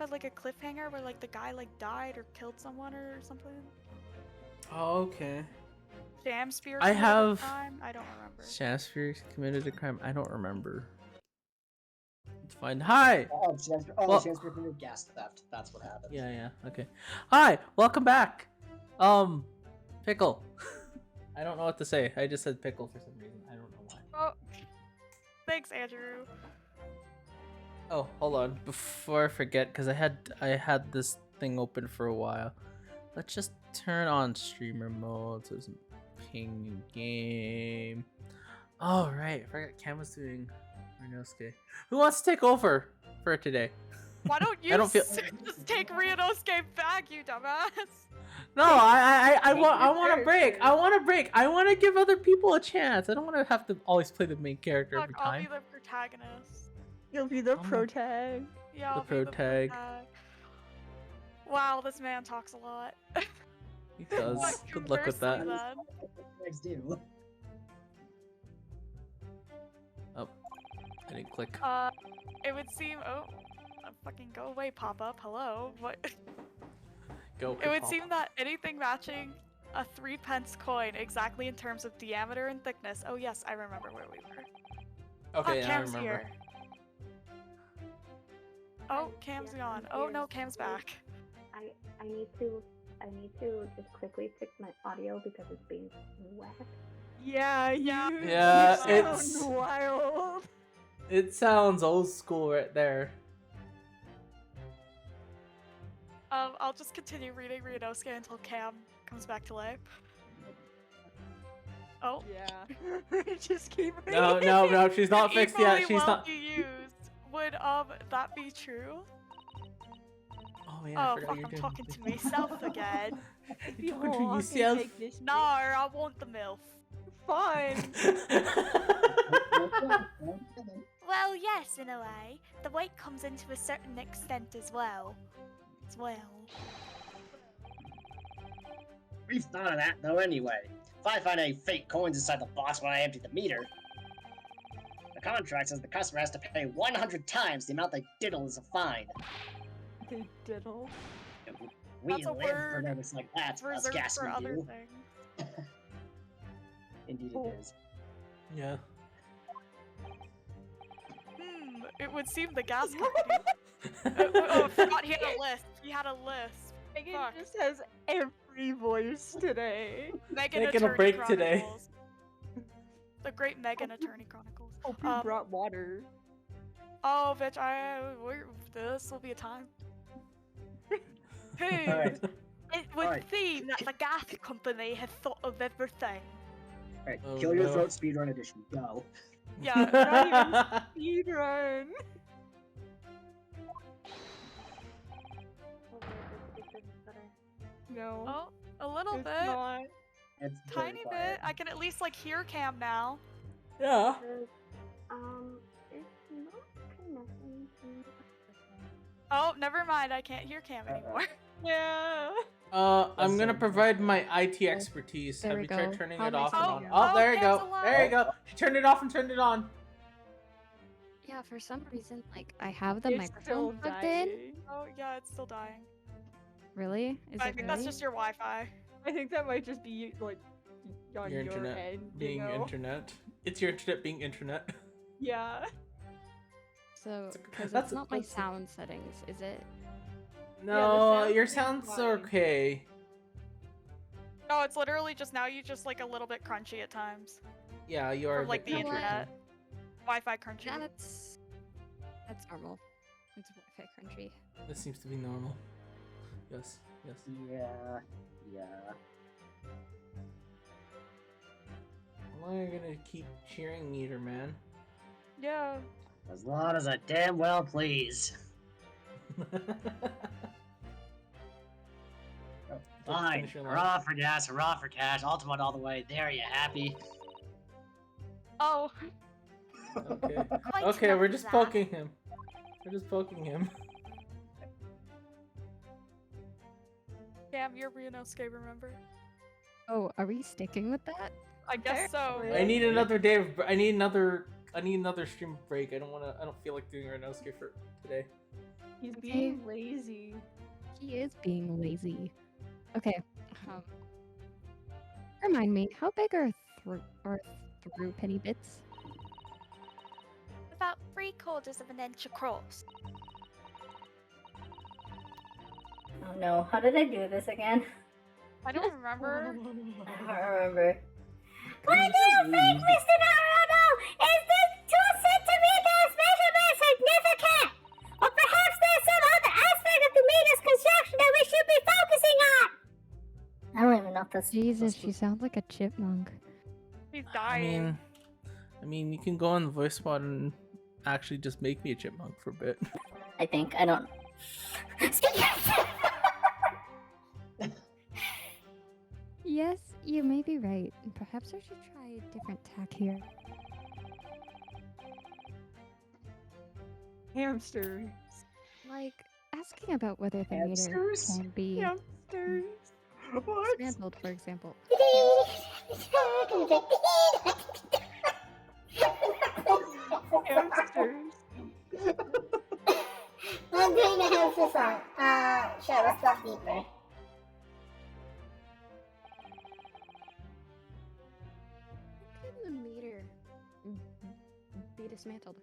left at like a cliffhanger where like the guy like died or killed someone or something. Oh, okay. Shamsphere I committed a have- crime? I don't remember. Shasper committed a crime. I don't remember. It's fine. Hi. Oh, Shakespeare, Well- Shakespeare committed gas theft. That's what happened. Yeah. Okay. Hi. Welcome back. Pickle. I don't know what to say. I just said pickle for some reason. I don't know why. Oh, thanks, Andrew. Oh, hold on. Before I forget, because I had this thing open for a while. Let's just turn on streamer mode so it's ping in game. Oh right, I forgot Cam was doing Rinosuke. Who wants to take over for today? Why don't you I don't feel- just take Rinosuke back, you dumbass? No, I want a break. I want a break. I want to give other people a chance. I don't want to have to always play the main character Fuck, every I'll time. be the protagonist. You'll be the Oh. protag. Yeah, I'll The be protag. protag. Wow, this man talks a lot. He does. What, Good luck with that. conversely, then? Next do. Oh, I didn't click. It would seem. Oh, fucking go away, pop up. Hello. What? Go. It would Pop. seem that anything matching a 3-pence coin exactly in terms of diameter and thickness. Oh yes, I remember where we were. Okay, yeah, I Cam's remember. here. Oh, Cam's gone. Oh no, Cam's back. I need to just quickly fix my audio because it's being wet. Yeah, Yeah. Yeah, you sound it's- wild. It sounds old school right there. I'll just continue reading Ryonosuke until Cam comes back to life. Oh. Yeah. Just keep No, reading. no, she's not fixed yet. Equally She's not. you used. Would that be true? Oh yeah, I Oh forgot fuck, you're I'm doing talking to this. myself again. You're talking to Walk and yourself. take this No, I want the MILF. Fine. Well, yes, in a way. The weight comes into a certain extent as well. We've thought of that though anyway. If I find any fake coins inside the box when I empty the meter, the contract says the customer has to pay 100 times the amount they diddle as a fine. They diddle. We That's a live for word moments like that, It's us reserved gas for we other do. things. Indeed Oh. it is. Yeah. It would seem the gas company. Oh, I forgot he had a list. He had a list. Megan Fuck. just has every voice today. Megan Taking a Attorney break today. Chronicles. The great Megan Attorney Chronicles. Hope you brought water. Oh, bitch, this will be a time. Hey, Alright, it would Alright. seem that the gas company has thought of everything. alright. Oh, Kill Your no. Throat speedrun edition. Go. Yeah, Not even speedrun. No. oh, a little it's bit, not. It's tiny very bit. quiet. I can at least like hear Cam now. Yeah. It's not connecting to. Oh, never mind. I can't hear Cam Uh-oh. anymore. Yeah. I'm gonna so provide my IT expertise. There Have we you tried go. turning How it do I off and turn on? it Oh, on? there you Oh, go. Cam's alive. There you go. She turned it off and turned it on. Yeah, for some reason, like I have the It's microphone still plugged in. dying. Oh, yeah, it's still dying. Really? Is I it think really? that's just your Wi-Fi. I think that might just be like on Your your internet end. being you know? internet. It's your internet being internet. Yeah. So, because that's- it's not my that's- sound settings, is it? No, sound your seems sound's fine. okay. No, it's literally just now you just like a little bit crunchy at times. Yeah, you are. From like the You know what? internet. Wi-Fi crunchy. That's normal. It's Wi-Fi crunchy. This seems to be normal. Yes. Yes. Yeah. Yeah. How long are you gonna keep cheering meter, man? Yeah. As long as I damn well please. Fine. Finish your line. Hurrah for gas, hurrah for cash, ultimate all the way. There, you happy? Oh. Okay. Quite Okay, enough we're of just that. poking him. We're just poking him. Cam, you're Ryonosuke, remember? Oh, are we sticking with that? I guess so. Really? I need another day of. I need another stream break. I don't feel like doing Renosuke for today. He's Okay. being lazy. He is being lazy. Okay. Um, remind me, how big are through penny bits? About 3/4 of an inch across. Oh no, how did I do this again? I don't remember. I don't remember. Why do you think, Mr. Naruto? Is this 2 centimeters measurement significant? Or perhaps there's some other aspect of the meter's construction that we should be focusing on? I don't even know if that's Jesus, she sounds like a chipmunk. He's I dying. mean, you can go on the voice mod and actually just make me a chipmunk for a bit. I think. I don't. Yes, you may be right. Perhaps I should try a different tack here. Hamsters. Like, asking about whether the meter Hamsters? can be Hamsters. What? dismantled, for example. Hamsters. I'm doing a hamster song. Sure, let's go deeper. How can the meter be dismantled?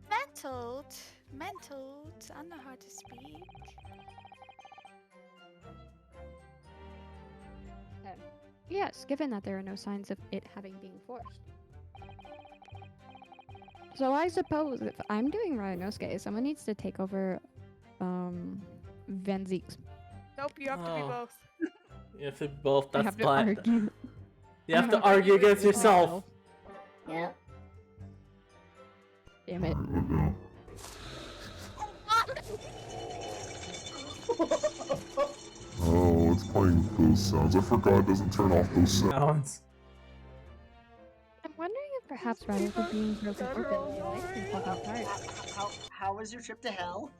Mentaled. Mentaled. I don't know how to speak. Yes, given that there are no signs of it having been forced. So I suppose if I'm doing Ryanosuke, someone needs to take over Van Zeek's. Nope, you have to be Oh. both. You have to both. I That's have the to plan. argue. You have I'm to gonna argue against with yourself. Yeah. Damn it. Oh, it's playing those sounds. I forgot it doesn't turn off those sounds. Sounds. I'm wondering if perhaps rather than being broken open, they might be pulled apart. How was your trip to hell?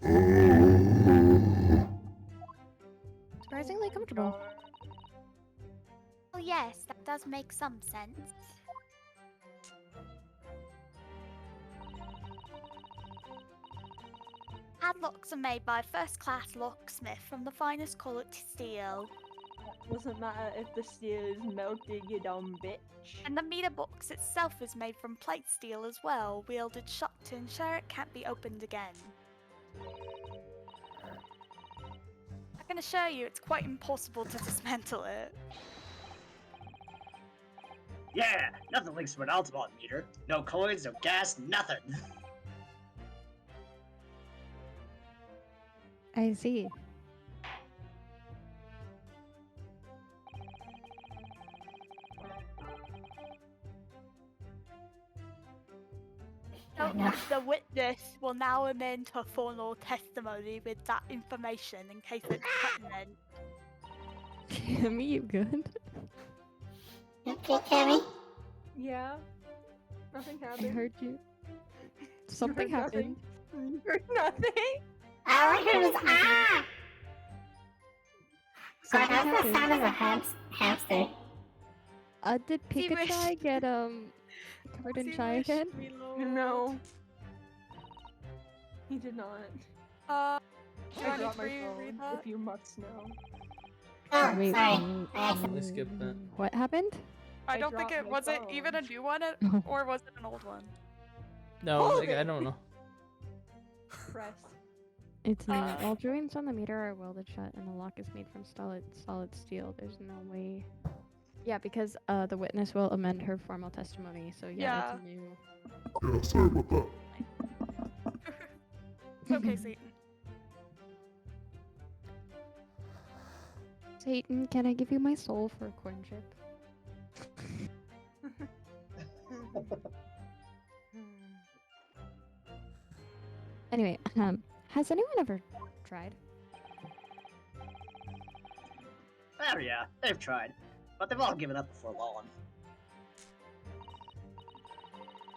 Oh. Surprisingly comfortable. Oh yes, that does make some sense. Padlocks are made by a first-class locksmith from the finest quality steel. Doesn't matter if the steel is melted, you dumb bitch. And the meter box itself is made from plate steel as well, wielded shut to ensure it can't be opened again. I can assure you it's quite impossible to dismantle it. Yeah, nothing links to an Altamont meter. No coins, no gas, nothing. I see. So the witness will now amend her formal testimony with that information in case it's pertinent. Cammy, you good? Okay, Cammy. Yeah. Nothing I happened. heard you. Something heard happened. You heard nothing. All I heard was ah! So Something that's the happened. sound of a hamster. Did See, wish- Pikachu get covered in chai again? No. He did not. Do I I need dropped to my read phone, that? if you must know. Oh, Wait, sorry. mm, I accidentally- I skipped that. What happened? I I don't think dropped it my was it even a phone. new one Oh. or was it an old one? No, Hold like, I it. don't know. Press. It's not. Uh, All joints on the meter are welded shut, and the lock is made from solid steel. There's no way. Yeah, because the witness will amend her formal testimony. So yeah, that's new. Yeah, sorry about that. It's okay, Satan. Satan, can I give you my soul for a corn chip? Anyway, has anyone ever tried? Oh yeah, they've tried. But they've all given up before long.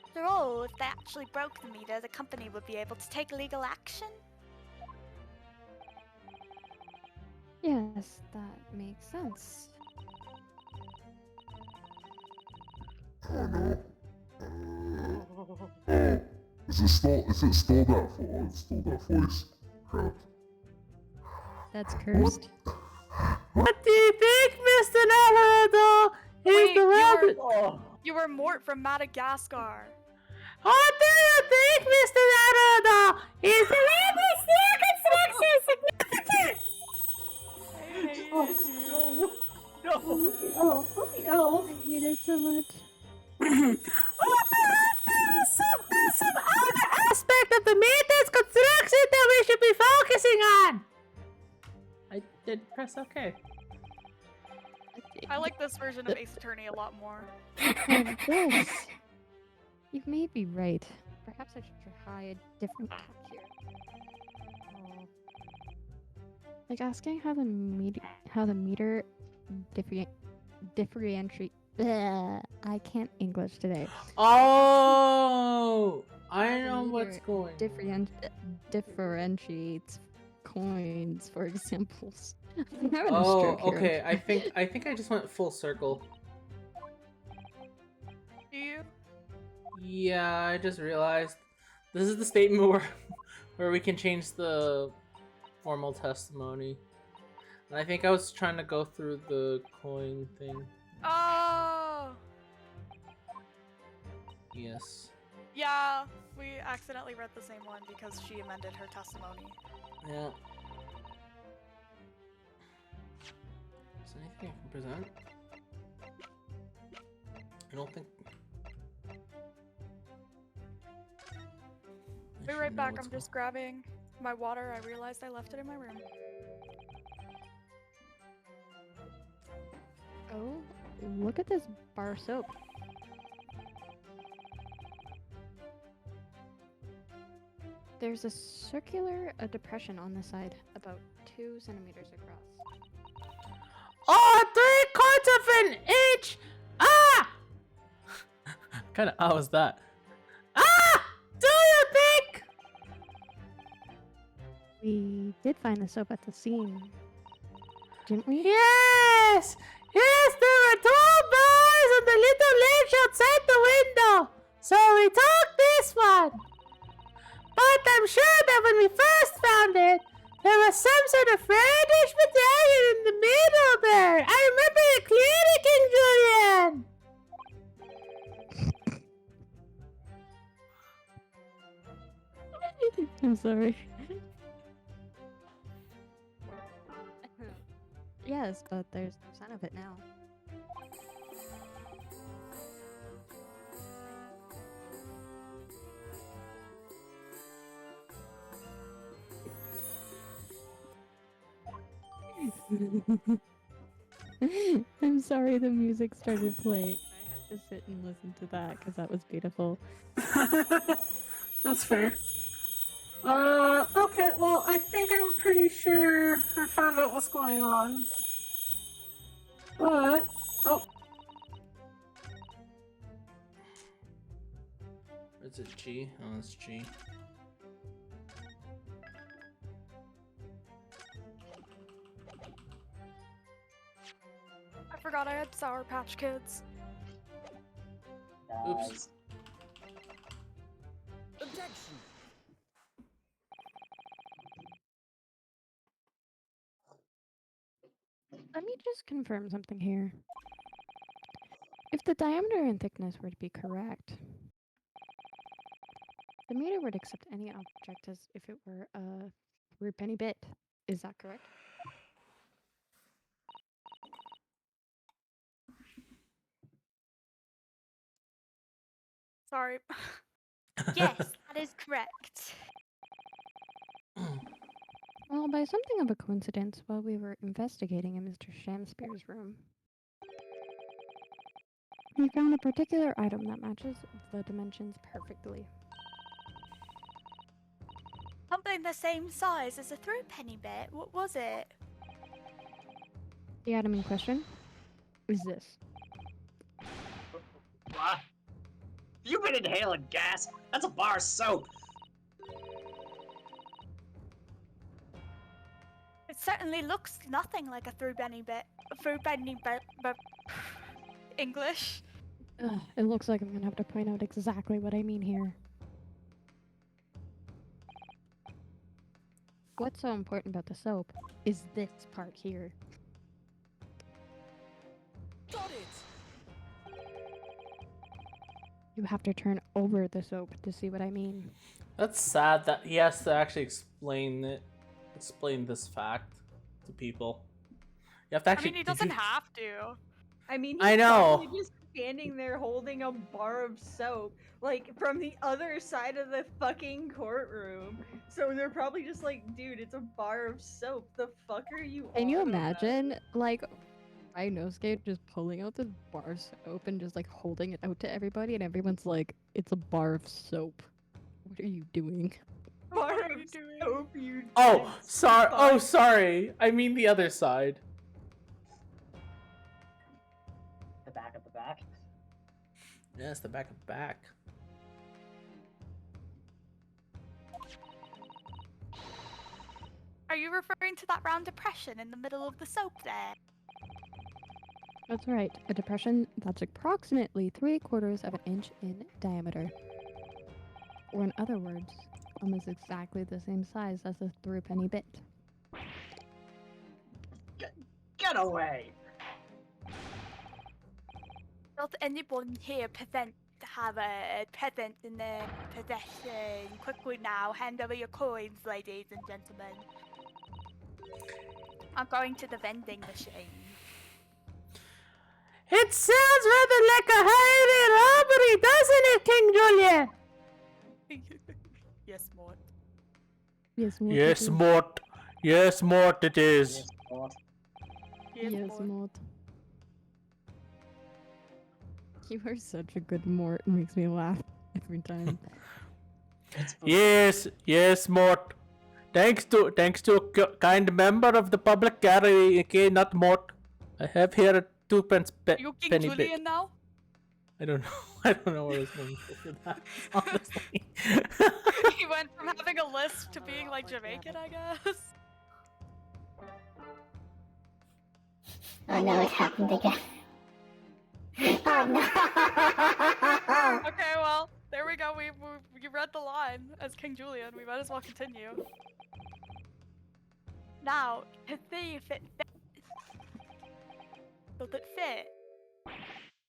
After all, if they actually broke the meter, the company would be able to take legal action. Yes, that makes sense. Oh no. Is it stole that oh, it stole that voice. Crap. That's cursed. What do you think, Mr. Naruto? Wait, Oh, you were Mort from Madagascar. What do you think, Mr. Naruto? Is the Rainbow steel construction significant? oh, no. Oh, oh. I hate it so much. Or perhaps there is some other aspect of the maintenance construction that we should be focusing on? I did press OK. I like this version of Ace Attorney a lot more. Yes. You may be right. Perhaps I should try a different tack here. Oh. Like asking how the meter differentiate. I can't English today. Oh, I know what's going. Differentiates coins, for examples. I'm having a Oh, stroke here. okay. I think I just went full circle. Do you? Yeah, I just realized this is the statement where we can change the formal testimony. And I think I was trying to go through the coin thing. Oh! Yes. Yeah, we accidentally read the same one because she amended her testimony. Yeah. Is there anything I can present? I don't think. Be right back, I'm just grabbing my water. I realized I left it in my room. Oh, look at this bar soap. There's a circular depression on the side, about 2 centimeters across. Oh, 3/4 of an inch! Ah! Kind of, how was that? Ah! Do you think? We did find the soap at the scene, didn't we? Yes! Yes, there were 2 bars on the little ledge outside the window. So we took this one. But I'm sure that when we first found it, there was some sort of reddish medallion in the middle there. I remember it clearly, King Julian. I'm sorry. Yes, but there's no sign of it now. I'm sorry the music started playing. I had to sit and listen to that because that was beautiful. That's fair. Okay, well, I think I'm pretty sure I found out what's going on. But, oh. Is it G? Oh, it's G. I forgot I had Sour Patch Kids. Oops. Objection! Let me just confirm something here. If the diameter and thickness were to be correct, the meter would accept any object as if it were a threepenny bit. Is that correct? Sorry. Yes, that is correct. Well, by something of a coincidence, while we were investigating in Mr. Shamspeare's room, we found a particular item that matches the dimensions perfectly. Something the same size as a threepenny bit. What was it? The item in question is this. What? You've been inhaling gas. That's a bar of soap. It certainly looks nothing like a threepenny bit. But English. Ugh, it looks like I'm gonna have to point out exactly what I mean here. what's so important about the soap is this part here. Got it. You have to turn over the soap to see what I mean. That's sad that he has to actually explain this fact to people. You have to I actually. mean, he did doesn't you- have to. I mean, I he's know. probably just standing there holding a bar of soap, like, from the other side of the fucking courtroom. So they're probably just like, dude, it's a bar of soap. The fuck are you Can you on about?" imagine, like, Inosuke just pulling out this bar of soap and just, like, holding it out to everybody, and everyone's like, it's a bar of soap. What are you doing? Bar What are of you doing? soap, you Oh, dead sorry. Oh, fuck. sorry. I mean the other side. The back of the back. Yes, the back of the back. Are you referring to that round depression in the middle of the soap there? That's right, a depression that's approximately 3/4 of an inch in diameter. Or in other words, almost exactly the same size as a threepenny bit. Get away! Does anyone here have a present in their possession? Quickly now, hand over your coins, ladies and gentlemen. I'm going to the vending machine. It sounds rather like a highway robbery, doesn't it, King Julian? Yes, Mort. Yes, Mort. Yes, it is. Mort. Yes, Mort, it is. Yes, Lord. Yes, Mort. You are such a good Mort. It makes me laugh every time. Yes, yes, Mort. Thanks to a kind member of the public gallery, okay, not Mort. I have here a 2 pence Are you King penny Julian bit. now? I don't know. I don't know where I was going for that. Honestly. He went from having a lisp to being like Jamaican, I guess. Oh no, it happened again. Oh no! Okay, well, there we go. You read the line as King Julian. We might as well continue. Now, to see if it fits. Does it fit?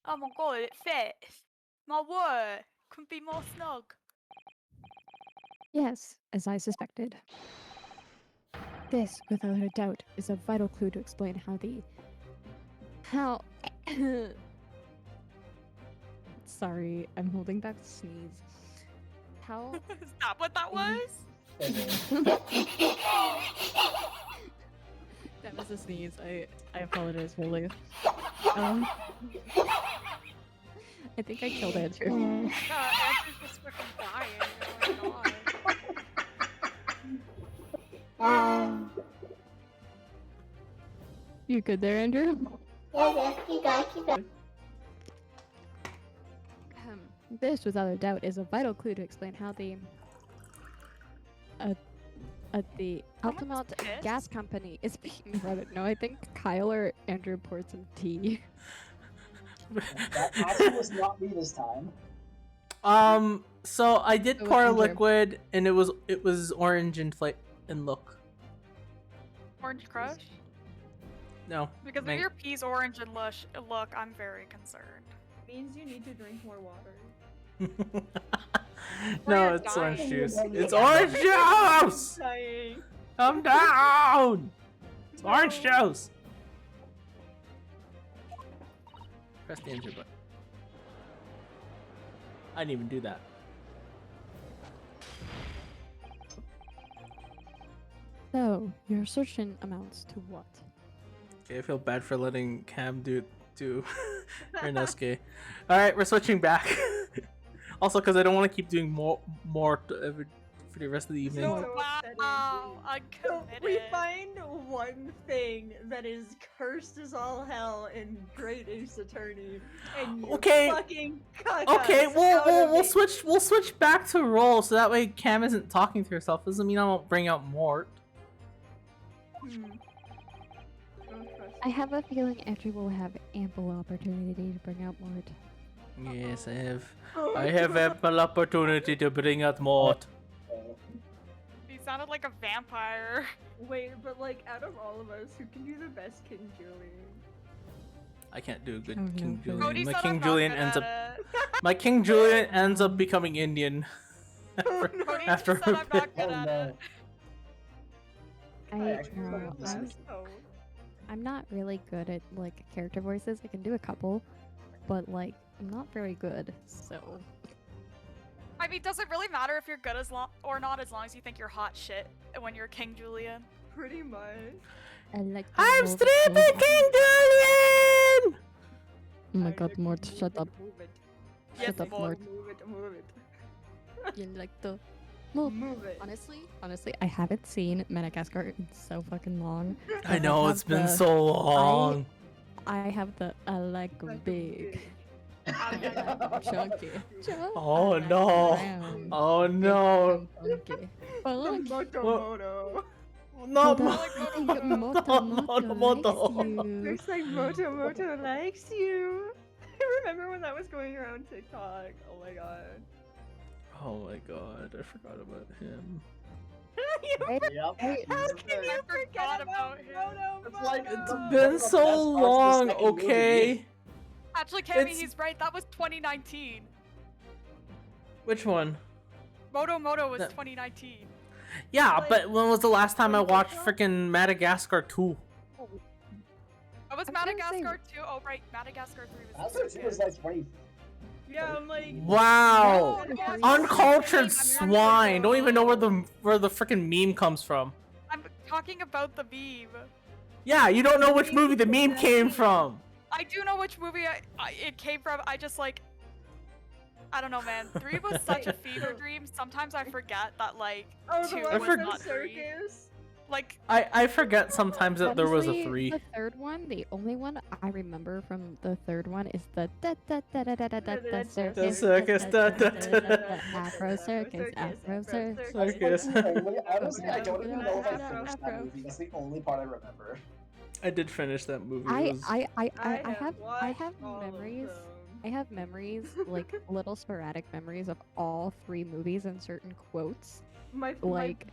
Oh my god, it fits! My word! Couldn't be more snug. Yes, as I suspected. This, without a doubt, is a vital clue to explain how Sorry, I'm holding back the sneeze. How Is that what that was? That was a sneeze. I apologize, really. I think I killed Andrew. Andrew's just freaking dying. Oh my god. You good there, Andrew? Yes, keep going. This, without a doubt, is a vital clue to explain how the Altamont pissed? Gas Company is being run. No, I think Kyle or Andrew poured some tea. That actually was not me this time. So I did So pour Andrew. liquid, and it was orange and look. Orange Crush? No. Because if man- your pea's orange and look, I'm very concerned. Means you need to drink more water. No, you're it's orange dying. juice. It's orange juice! Dying. Come down! It's orange juice! Press the enter button. I didn't even do that. So, your assertion amounts to what? Okay, I feel bad for letting Cam do Ernest. Alright, we're switching back. Also, because I don't want to keep doing more for the rest of the evening. So Wow, I'm So we committed. find one thing that is cursed as all hell in Great Ace Attorney, and you Okay. fucking cuck Okay, us out of we'll it. we'll switch back to roll so that way Cam isn't talking to herself. Doesn't mean I won't bring out Mort. Don't trust I have a feeling Andrew will have ample opportunity to bring out Mort. Yes, I have. Oh I have ample opportunity to bring out Mort. He's sounded like a vampire. Wait, but like out of all of us, who can do the best King Julian? I can't do a good Oh, King no. Julian. Cody My said King I'm not Julian good ends at up. it. My King Julian ends up becoming Indian. after, Cody after just said I'm not good Oh at no. it. I actually no, fucking listen. I'm not really good at like character voices. I can do a couple, but like I'm not very good. So I mean, does it really matter if you're good or not as long as you think you're hot shit when you're King Julian? Pretty much. I like. I'm stripping King Julian! Oh my god, Mort, shut up. Move it. Yes, Shut up, Mort. Mort. Move it. Move it. You like the. Well, Move it. honestly, I haven't seen Madagascar in so fucking long. I but know, have it's been the- so long. I have the I like 'em big. Chunky. Oh I like no. brown, Oh big no. and funky. But look, Moto. No, hold no, on, I think no, Moto no, Moto likes no. you. Looks like Moto likes you. I remember when that was going around TikTok. Oh my god. Oh my god, I forgot about him. Yep. How can you I forget forgot about about him. Moto? It's like Moto? it's It's been one of the so best parts of the long, second movie. okay? Actually, Cammy, It's- he's right. That was 2019. Which one? Moto was That- 2019. Yeah, Like, but when was the last time I on watched TikTok? freaking Madagascar 2? That was I was gonna say- Madagascar 2. Oh, right. Madagascar 3 was I this thought it was weekend. like 20. Yeah, I'm like. Wow! No, yes, Uncultured I'm swine! Don't even know where the freaking meme comes from. I'm talking about the meme. Yeah, you don't know which movie the meme came from. I do know which movie it came from. I just like, I don't know, man. 3 was such a fever dream. Sometimes I forget that like Oh, 2 the one was with not the 3. circus. Like, I forget sometimes that there was a Honestly, 3. The third one, the only one I remember from the third one is the circus, Afro circus, Afro circus. Circus. Honestly, I don't even know if I finished that movie. That's the only part I remember. I did finish that movie. It I was- have watched all of memories. them. I have memories, like little sporadic memories of all 3 movies and certain quotes. My Like,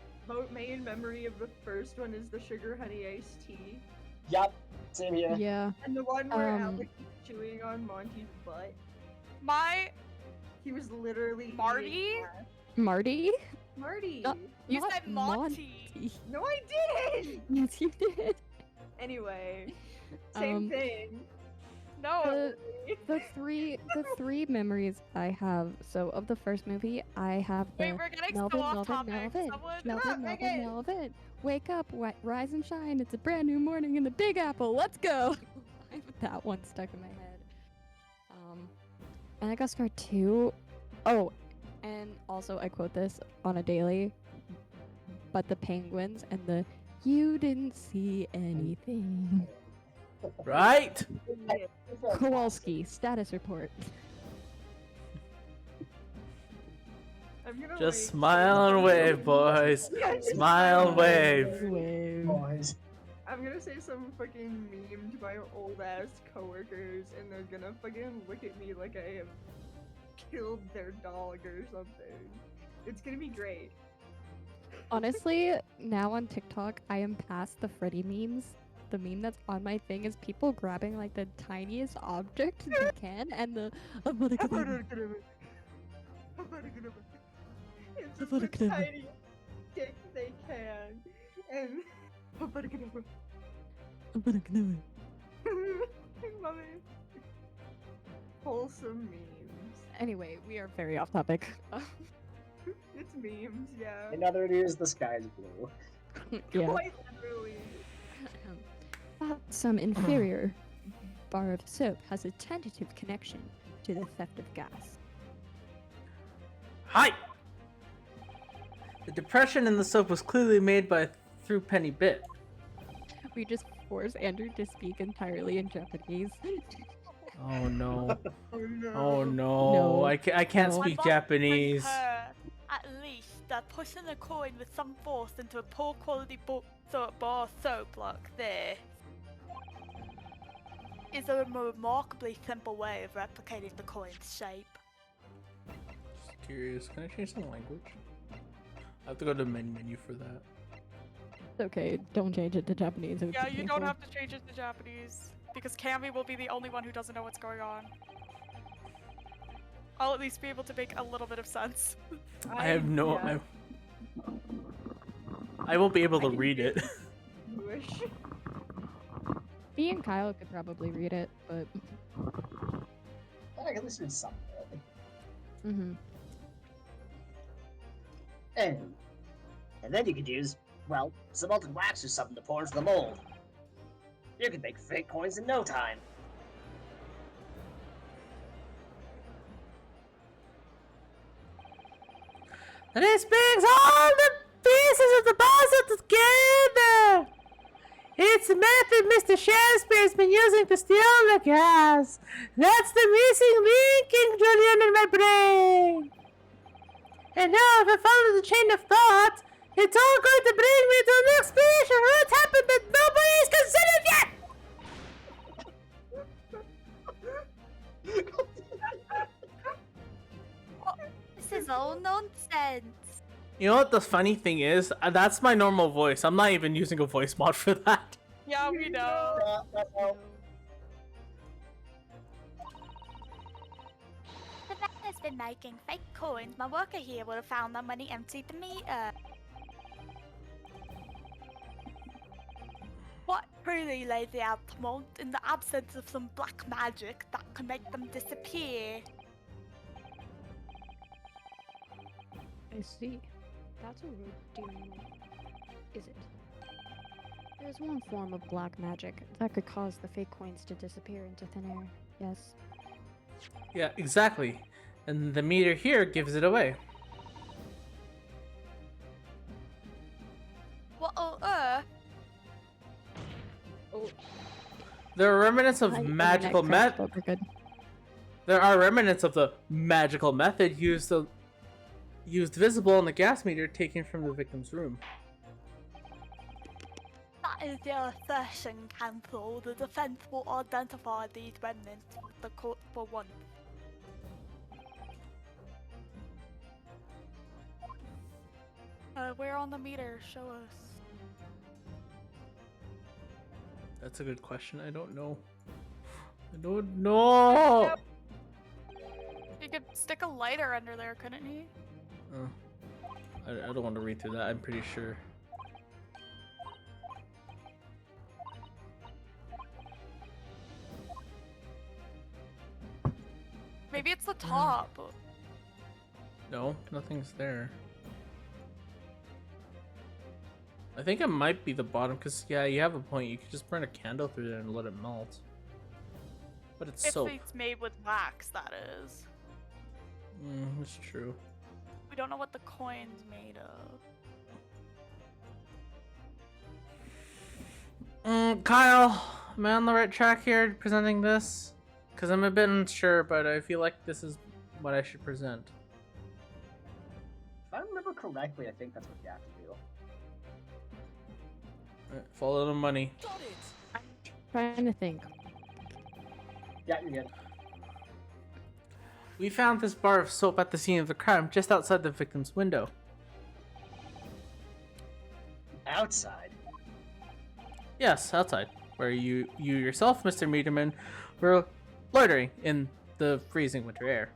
main memory of the first one is the sugar honey iced tea, Yup, same here. yeah. and the one where Um, Alec keeps chewing on Monty's butt. my He was literally eating Marty? ass. Marty? Marty. No. you Not said Monty. No, I didn't. Yes, you did. Anyway, same thing. No. The three memories I have. So of the first movie, I have the Wait, we're getting Melvin, so off Melvin, topic. Melvin, Someone. Melvin, Megan. Melvin, Melvin. Wake up, rise and shine. It's a brand new morning in the Big Apple. Let's go. I have that one stuck in my head. Madagascar 2. Oh, and also I quote this on a daily. But the penguins and the you didn't see anything. Right? Kowalski status report. I'm gonna Just wait. smile and wave, boys. Smile and wave. Wave. Boys. I'm gonna say some fucking meme to my old ass coworkers, and they're gonna fucking look at me like I have killed their dog or something. It's gonna be great. Honestly, now on TikTok, I am past the Freddy memes. The meme that's on my thing is people grabbing like the tiniest object they can, and the It's just the tiny dick they can, and love it. Wholesome memes. Anyway, we are very off topic. It's memes, yeah. In other news, the sky's blue. Yeah. Quite literally. Some inferior bar of soap has a tentative connection to the theft of gas. Hi! The depression in the soap was clearly made by through Penny Bit. We just force Andrew to speak entirely in Japanese. Oh no. Oh no. Oh no. No. I can't No. speak I must Japanese. concur, at least that pushing a coin with some force into a poor quality bar soap like this is a remarkably simple way of replicating the coin's shape. Just curious, can I change the language? I have to go to the menu for that. It's okay. Don't change it to Japanese. It would Yeah, be you don't painful. have to change it to Japanese because Cammy will be the only one who doesn't know what's going on. I'll at least be able to make a little bit of sense. I have no. yeah. I won't be able to read it. Wish. Me and Kyle could probably read it, but I can listen to something. mm-hmm. And then you could use, well, some melted wax or something to pour into the mold. You can make fake coins in no time. This brings all the pieces of the puzzle together! It's the method Mr. Shakespeare's been using to steal the gas. That's the missing link in Julian in my brain. And now if I follow the chain of thought, it's all going to bring me to an explanation of what's happened that nobody's considered yet! This is all nonsense. You know what the funny thing is? That's my normal voice. I'm not even using a voice mod for that. Yeah, we know. The man has been making fake coins. My worker here would have found them when he emptied the meter. What truly lays the Altamont in the absence of some black magic that can make them disappear? I see. That's what we're doing. Is it? There's one form of black magic that could cause the fake coins to disappear into thin air. Yes. Yeah, exactly. And the meter here gives it away. What on earth? Oh. There are remnants of Hi, magical internet crashed, method. but we're good. There are remnants of the magical method used visible on the gas meter taken from the victim's room. That is your assertion, Counsel. The defense will identify these remnants with the court for once. Where on the meter? Show us. That's a good question. I don't know. I don't know. He could stick a lighter under there, couldn't he? I don't want to read through that. I'm pretty sure. Maybe it's the top. No, nothing's there. I think it might be the bottom, because, yeah, you have a point. You could just burn a candle through there and let it melt. But it's If soap. it's made with wax, that is. That's true. We don't know what the coin's made of. Kyle, am I on the right track here presenting this? Because I'm a bit unsure, but I feel like this is what I should present. If I remember correctly, I think that's what you have to do. Alright, follow the money. Got it. Trying to think. Yeah, you're good. We found this bar of soap at the scene of the crime, just outside the victim's window. Outside? Yes, outside, where you yourself, Mr. Meterman, were loitering in the freezing winter air.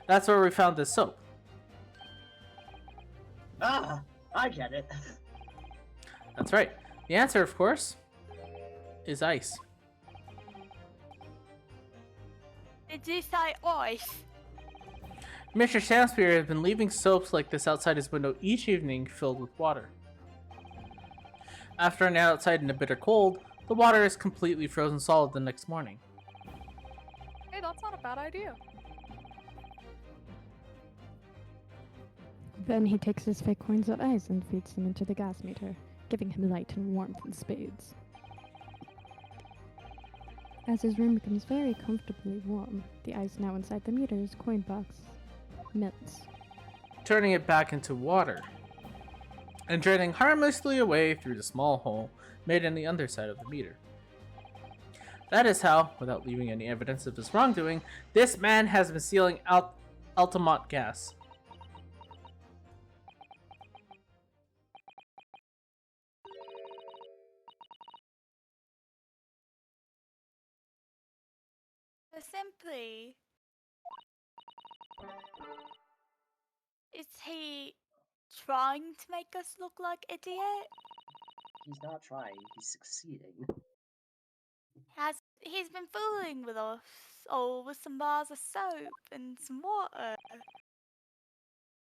That's where we found this soap. Ah, I get it. That's right. The answer, of course, is ice. Did you say ice? Mr. Shakespeare has been leaving soaps like this outside his window each evening filled with water. After a night outside in the bitter cold, the water is completely frozen solid the next morning. Hey, that's not a bad idea. Then he takes his fake coins of ice and feeds them into the gas meter, giving him light and warmth in spades. As his room becomes very comfortably warm, the ice now inside the meter's coin box melts. Turning it back into water, and draining harmlessly away through the small hole made in the underside of the meter. That is how, without leaving any evidence of his wrongdoing, this man has been stealing Altamont gas. simply, is he trying to make us look like idiot? He's not trying, he's succeeding. He's been fooling with us, all with some bars of soap and some water.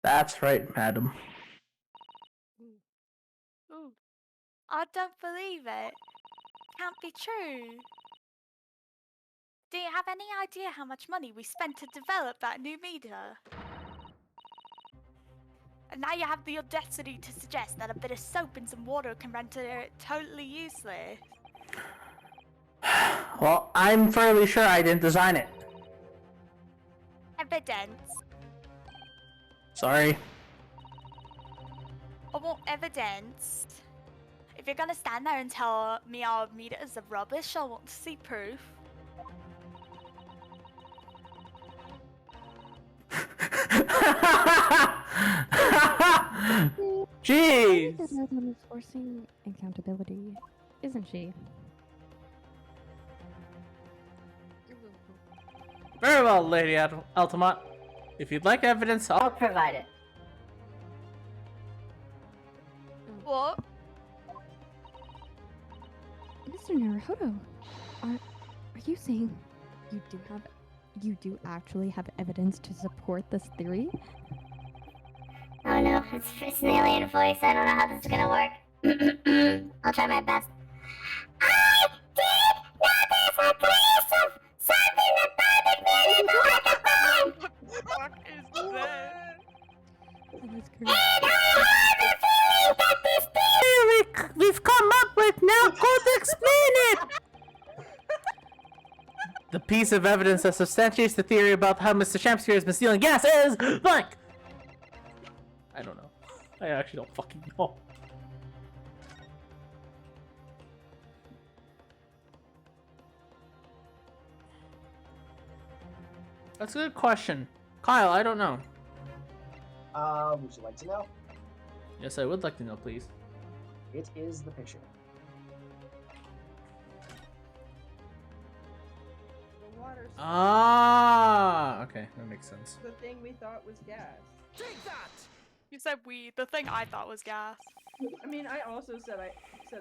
That's right, madam. Ooh, I don't believe it. Can't be true. Do you have any idea how much money we spent to develop that new meter? And now you have the audacity to suggest that a bit of soap and some water can render it totally useless. Well, I'm fairly sure I didn't design it. Evidence. Sorry. I want evidence. If you're gonna stand there and tell me our meter is of rubbish, I want to see proof. Jeez! Everyone is forcing accountability, isn't she? Very well, Lady Altamont. If you'd like evidence, I'll I'll... provide it. What? Mr. Naruhodo, are you saying you do actually have evidence to support this theory? Oh no, it's an alien voice. I don't know how this is gonna work. I'll try my best. I did notice a trace of something that bothered me a little at the time. What the fuck is that? That's And I have a feeling that this theory We've come up with now could explain it! The piece of evidence that substantiates the theory about how Mr. Shampsphere has been stealing gas is blank! I don't know. I actually don't fucking know. That's a good question. Kyle, I don't know. Would you like to know? Yes, I would like to know, please. It is the picture. The water source. Ah, okay, that makes sense. The thing we thought was gas. Take that! You said we. The thing I thought was gas. I mean, I also said it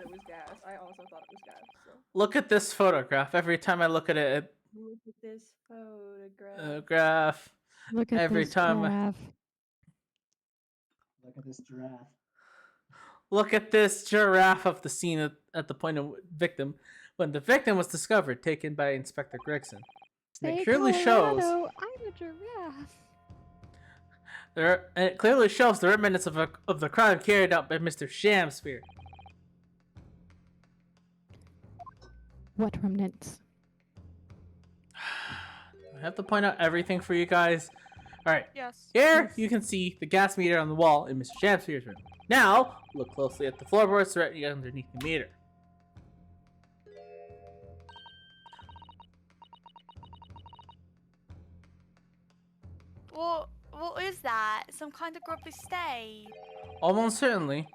was gas. I also thought it was gas. So. Look at this photograph. Every time I look at it, Look at this photograph. graph. Look at Every this time graph. Look at this giraffe. Look at this giraffe of the scene at the point of victim, when the victim was discovered, taken by Inspector Gregson. And Say it clearly shows. Colorado, I'm a giraffe. And it clearly shows the remnants of the crime carried out by Mr. Shamsphere. What remnants? I have to point out everything for you guys. Alright, Yes. here you can see the gas meter on the wall in Mr. Shamsphere's room. Now, look closely at the floorboards directly underneath the meter. What is that? Some kind of grumpy stain? Almost certainly,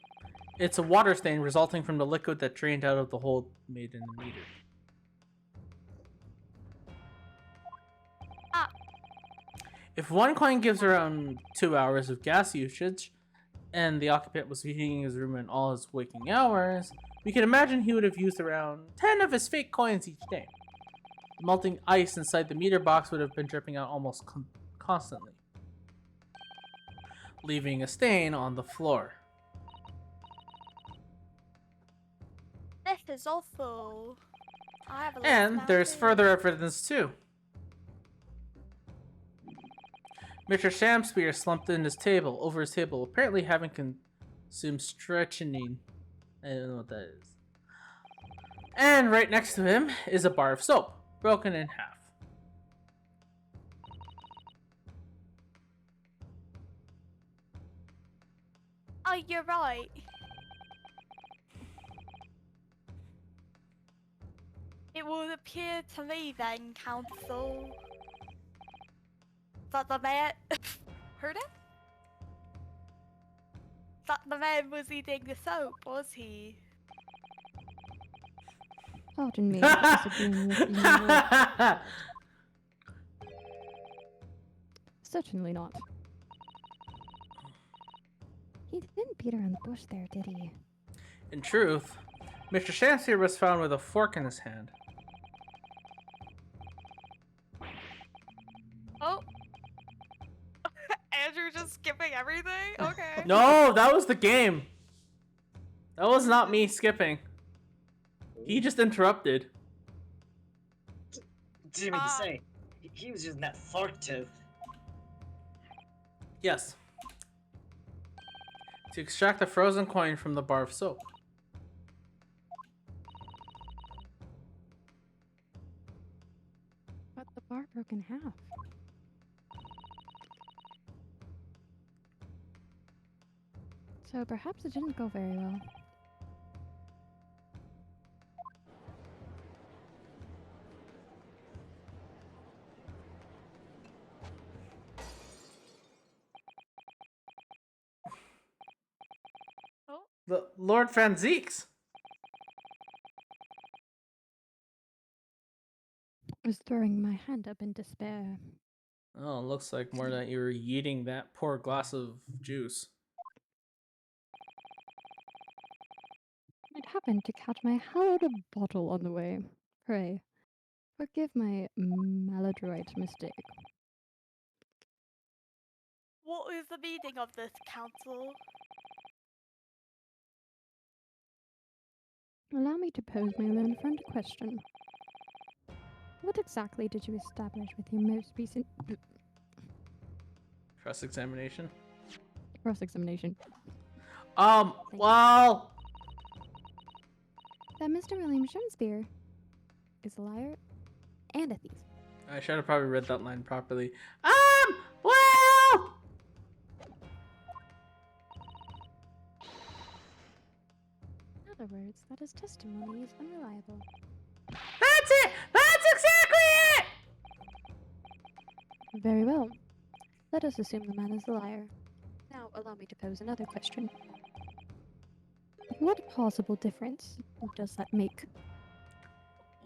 it's a water stain resulting from the liquid that drained out of the hole made in the meter. Ah. If one coin gives around 2 hours of gas usage, and the occupant was heating his room in all his waking hours, we can imagine he would have used around 10 of his fake coins each day. The melting ice inside the meter box would have been dripping out almost constantly, leaving a stain on the floor. This is awful. I have a lot And of there's too. further evidence too. Mr. Shamsphere slumped in his table, over his table, apparently having consumed stretchinine. I don't know what that is. And right next to him is a bar of soap, broken in half. Oh, you're right. It would appear to me then, Council, that the man heard it? That the man was eating the soap, was he? Pardon me for disagreeing with you. Certainly not. He didn't beat around the bush there, did he? In truth, Mr. Shamsier was found with a fork in his hand. Oh. Andrew just skipping everything? Okay. No, that was the game. That was not me skipping. He just interrupted. Didn't mean to say. He was using that fork to. Yes. To extract the frozen coin from the bar of soap. But the bar broke in half. So perhaps it didn't go very well. Oh. The Lord Van Zeeks. I was throwing my hand up in despair. Oh, looks like more that you were eating that poor glass of juice. It happened to catch my hallowed bottle on the way. Pray, forgive my maladroit mistake. What is the meaning of this, Council? Allow me to pose my learned friend a question. What exactly did you establish with your most recent Cross-examination. cross-examination? Well... That Mr. William Shakespeare is a liar and a thief. I should have probably read that line properly. Well... In other words, that his testimony is unreliable. That's it! That's exactly it! Very well. Let us assume the man is a liar. Now allow me to pose another question. What possible difference does that make?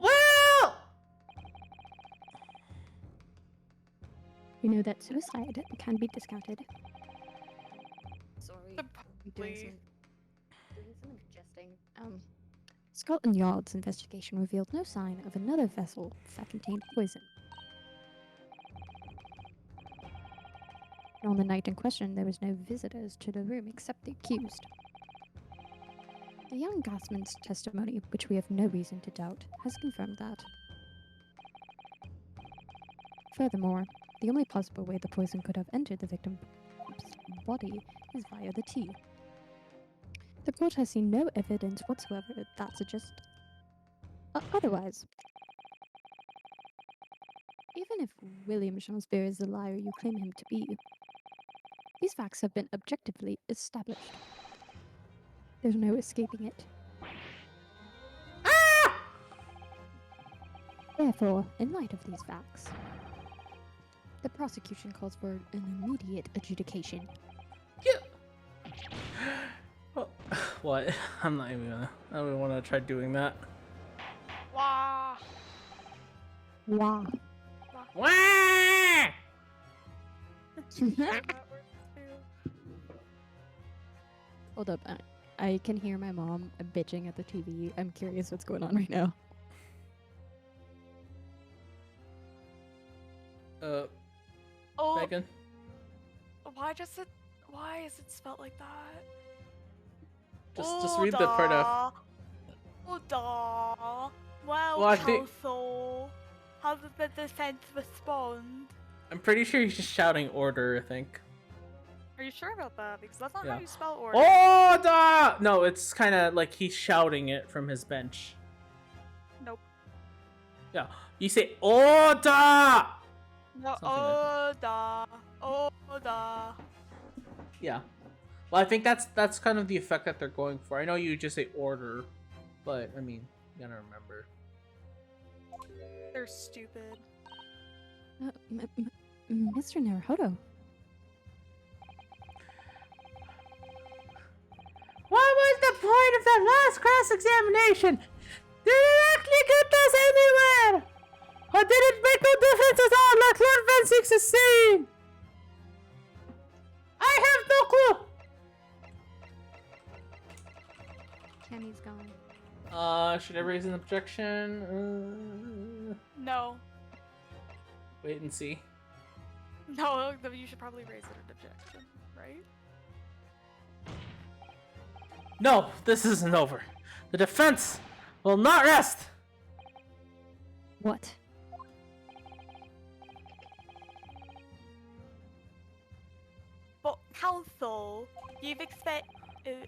Well... You know that suicide can be discounted. Sorry, I'm doing some ingesting. Scotland Yard's investigation revealed no sign of another vessel that contained poison. On the night in question, there was no visitors to the room except the accused. The young gasman's testimony, which we have no reason to doubt, has confirmed that. Furthermore, the only possible way the poison could have entered the victim's body is via the tea. The court has seen no evidence whatsoever that suggests otherwise. Even if William Shakespeare is the liar you claim him to be, these facts have been objectively established. There's no escaping it. Therefore, in light of these facts, the prosecution calls for an immediate adjudication. What? I'm not even gonna... I don't even want to try doing that. Wah. Wow. Wah! Hold up, I can hear my mom bitching at the TV. I'm curious what's going on right now. Oh. Megan? Why is it spelled like that? Just read the part of... Well, I think... Counsel, how did the defense respond? I'm pretty sure he's just shouting order, I think. Are you sure about that? Because that's not Yeah. how you spell order. Order! No, it's kind of like he's shouting it from his bench. Nope. Yeah, you say order! No, Something order. Yeah. Well, I think that's kind of the effect that they're going for. I know you just say order, but I mean, you gotta remember. They're stupid. Mr. Naruhodo. What was the point of the last cross-examination? Did it actually get us anywhere? Or did it make no difference at all, like Lord Van Six is saying? he's gone. Should I raise an objection? No. Wait and see. No, you should probably raise it an objection, right? No, this isn't over. The defense will not rest. What? But counsel, you've expect. It's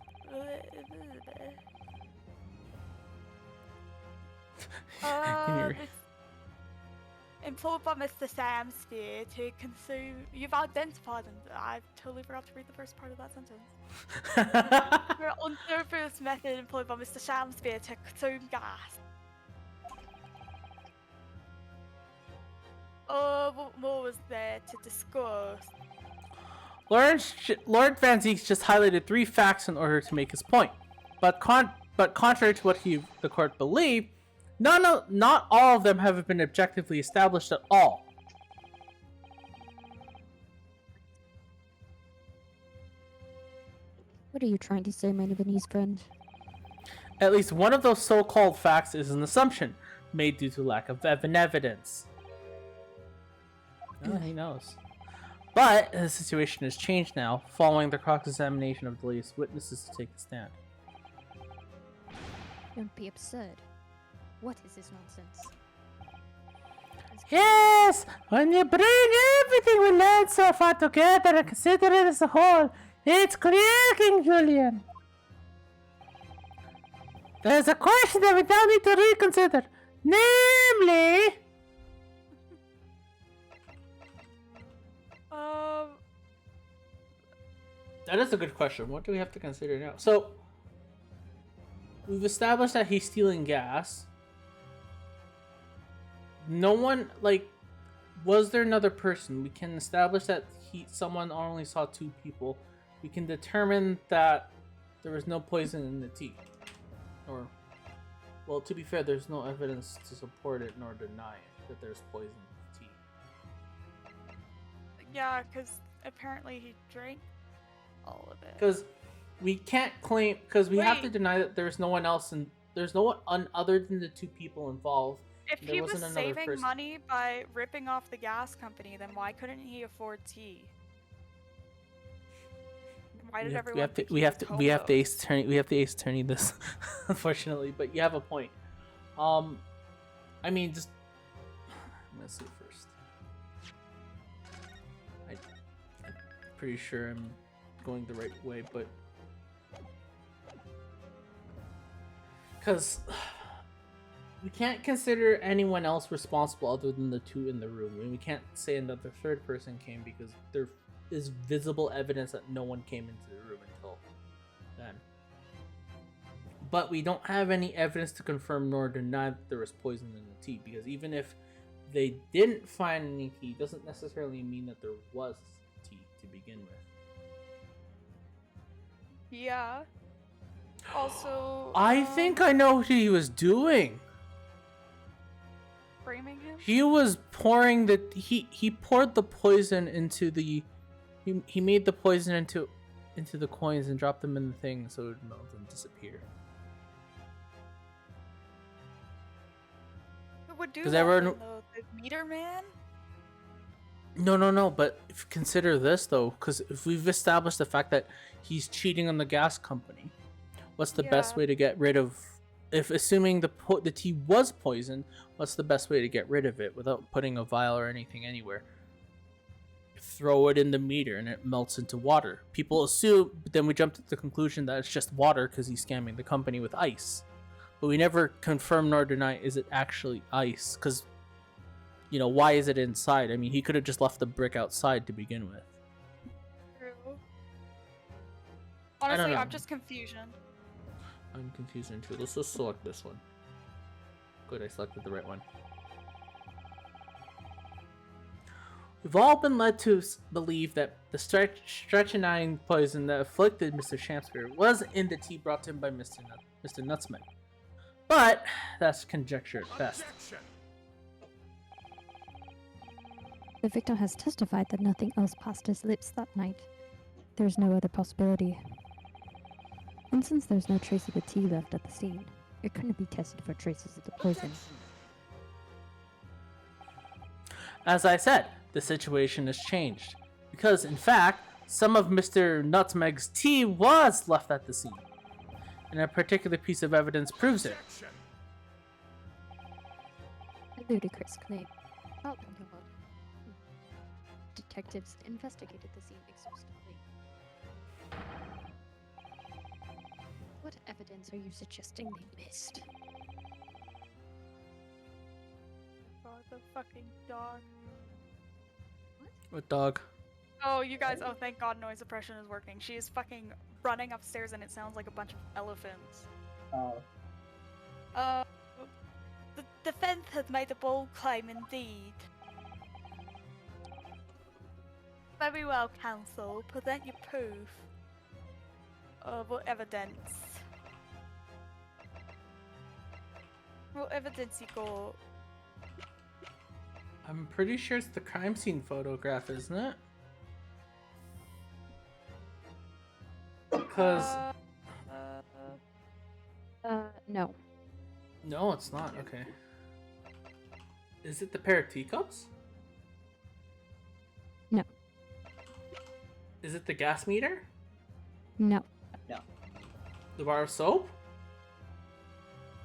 employed by Mr. Samsphere to consume. You've identified them. I totally forgot to read the first part of that sentence. For unsurface method employed by Mr. Samsphere to consume gas. What more was there to discuss? Lord Van Zieks just highlighted 3 facts in order to make his point, but contrary to what the court believed, not all of them have been objectively established at all. What are you trying to say, my Lebanese friend? At least one of those so-called facts is an assumption made due to lack of evidence. Oh, he knows. But the situation has changed now, following the cross-examination of the latest witnesses to take a stand. Don't be absurd. What is this nonsense? Yes! When you bring everything we learned so far together and consider it as a whole, it's clear, King Julian. There's a question that we now need to reconsider. Namely... That is a good question. What do we have to consider now? So, we've established that he's stealing gas. No one, like, was there another person? We can establish that someone only saw 2 people. We can determine that there was no poison in the tea. Or, well, to be fair, there's no evidence to support it nor deny it, that there's poison in the tea. Yeah, because apparently he drank all of it. Because we can't claim, because we have to deny that there's no one else, and there's no one other than the 2 people involved. If he was saving money by ripping off the gas company, then why couldn't he afford tea? Why did everyone? We have to ace attorney this, unfortunately. But you have a point. I mean, just I'm gonna see first. I'm pretty sure I'm going the right way, but because we can't consider anyone else responsible other than the 2 in the room, and we can't say another 3rd person came because there is visible evidence that no one came into the room until then. But we don't have any evidence to confirm nor deny that there was poison in the tea, because even if they didn't find any tea, doesn't necessarily mean that there was tea to begin with. Yeah. Also, I think I know what he was doing. Framing him? He was pouring he poured the poison into the he made the poison into the coins and dropped them in the thing so it would melt and disappear. Who would do 'Cause that everyone- then, though? The meter man? No, but if consider this though, because if we've established the fact that he's cheating on the gas company, what's the best way to get rid of, if assuming the tea was poisoned, what's the best way to get rid of it without putting a vial or anything anywhere? Throw it in the meter and it melts into water. People assume, but then we jump to the conclusion that it's just water because he's scamming the company with ice. But we never confirm nor deny is it actually ice, because you know, why is it inside? I mean, he could have just left the brick outside to begin with. True. I don't Honestly, know. I'm just confusion. I'm confused too. Let's just select this one. Good, I selected the right one. We've all been led to believe that the strychnine poison that afflicted Mr. Shamspeare was in the tea brought to him by Mr. Nutsman. But that's conjecture at best. The victim has testified that nothing else passed his lips that night. There's no other possibility. And since there's no trace of the tea left at the scene, it couldn't be tested for traces of the poison. As I said, the situation has changed. Because, in fact, some of Mr. Nutmeg's tea was left at the scene. And a particular piece of evidence proves it. A ludicrous claim. Well, no. Detectives investigated the scene exhaustively. What evidence are you suggesting they missed? God, the fucking dog. What dog? Oh, you guys, oh thank God noise suppression is working. She is fucking running upstairs and it sounds like a bunch of elephants. Oh. The defense has made a bold claim indeed. Very well, counsel. Present your proof. What evidence? What evidence you got? I'm pretty sure it's the crime scene photograph, isn't it? Because... No. No, it's not. Okay. Is it the pair of teacups? No. Is it the gas meter? No. No. The bar of soap?